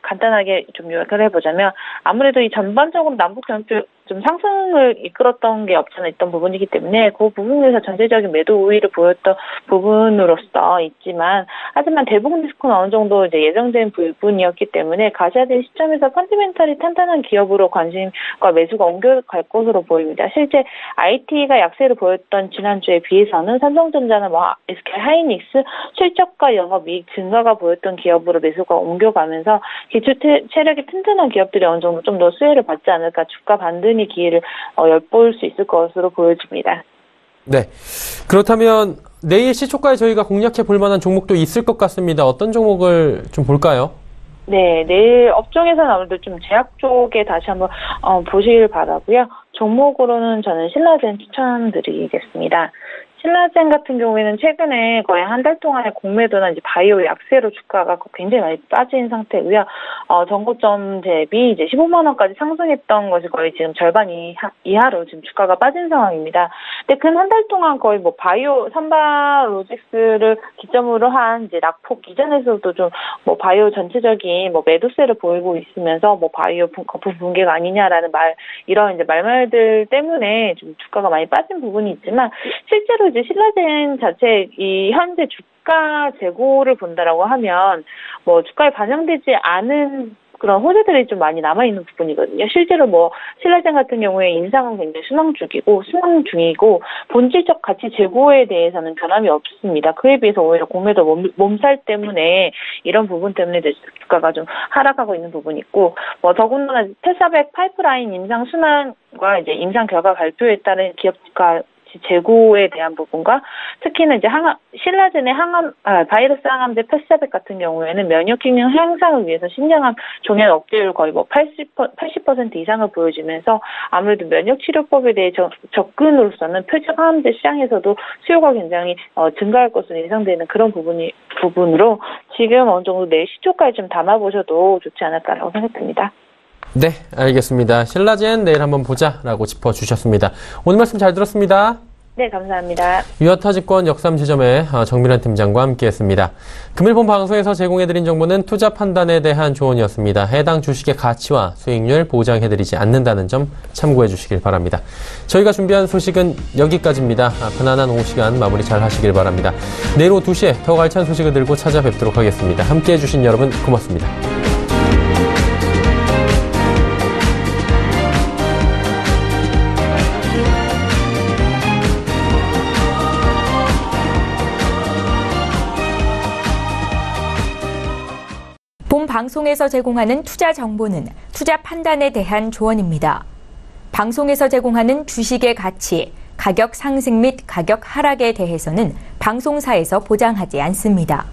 간단하게 좀 요약을 해보자면 아무래도 이 전반적으로 남북 경협주 좀 상승을 이끌었던 게 없잖아 있던 부분이기 때문에 그 부분에서 전체적인 매도 우위를 보였던 부분으로서 있지만 하지만 대부분 리스크는 어느 정도 이제 예정된 부분이었기 때문에 가셔야 될 시점에서 펀디멘탈이 탄탄한 기업으로 관심과 매수가 옮겨갈 것으로 보입니다. 실제 IT가 약세를 보였던 지난주에 비해서는 삼성전자나 뭐 SK 하이닉스 실적과 영업이익 증가가 보였던 기업으로 매수가 옮겨가면서 기초 체력이 튼튼한 기업들이 어느 정도 좀 더 수혜를 받지 않을까 주가 반등의 기회를 엿볼 수 있을 것으로 보여집니다. 네. 그렇다면 내일 시초가에 저희가 공략해 볼 만한 종목도 있을 것 같습니다. 어떤 종목을 좀 볼까요? 네, 내일 업종에서는 아무래도 좀 제약 쪽에 다시 한번 보시길 바라고요. 종목으로는 저는 신라젠 추천드리겠습니다. 신라젠 같은 경우에는 최근에 거의 한 달 동안의 공매도나 이제 바이오 약세로 주가가 굉장히 많이 빠진 상태고요. 전고점 대비 이제 15만 원까지 상승했던 것이 거의 지금 절반 이하로 지금 주가가 빠진 상황입니다. 근데 근 한 달 동안 거의 뭐 바이오 삼바로직스를 기점으로 한 이제 낙폭 이전에서도 좀 뭐 바이오 전체적인 뭐 매도세를 보이고 있으면서 뭐 바이오 거품 붕괴가 아니냐라는 이런 이제 말들 때문에 좀 주가가 많이 빠진 부분이 있지만 실제로 이제 신라젠 자체 이 현재 주가 재고를 본다라고 하면 뭐 주가에 반영되지 않은 그런 호재들이 좀 많이 남아있는 부분이거든요. 실제로 뭐 신라젠 같은 경우에 인상은 굉장히 순항 중이고 본질적 가치 재고에 대해서는 변함이 없습니다. 그에 비해서 오히려 공매도 몸살 때문에 이런 부분 때문에 주가가 좀 하락하고 있는 부분이 있고 뭐 더군다나 테사백 파이프라인 임상 순환과 이제 임상 결과 발표에 따른 기업 주가 재고에 대한 부분과 특히나 이제 신라젠의 바이러스 항암제 페사백 같은 경우에는 면역 기능 향상을 위해서 신장암 종양 억제율 거의 뭐 80% 이상을 보여주면서 아무래도 면역 치료법에 대해 접근으로서는 표적 항암제 시장에서도 수요가 굉장히 증가할 것으로 예상되는 그런 부분으로 지금 어느 정도 내일 시초가에 좀 담아보셔도 좋지 않을까라고 생각됩니다. 네, 알겠습니다. 신라젠 내일 한번 보자라고 짚어주셨습니다. 오늘 말씀 잘 들었습니다. 네, 감사합니다. 유화타증권 역삼지점의 정밀한 팀장과 함께했습니다. 금일 본 방송에서 제공해드린 정보는 투자 판단에 대한 조언이었습니다. 해당 주식의 가치와 수익률 보장해드리지 않는다는 점 참고해 주시길 바랍니다. 저희가 준비한 소식은 여기까지입니다. 편안한 오후 시간 마무리 잘 하시길 바랍니다. 내일 오후 2시에 더 알찬 소식을 들고 찾아뵙도록 하겠습니다. 함께해 주신 여러분 고맙습니다. 방송에서 제공하는 투자 정보는 투자 판단에 대한 조언입니다. 방송에서 제공하는 주식의 가치, 가격 상승 및 가격 하락에 대해서는 방송사에서 보장하지 않습니다.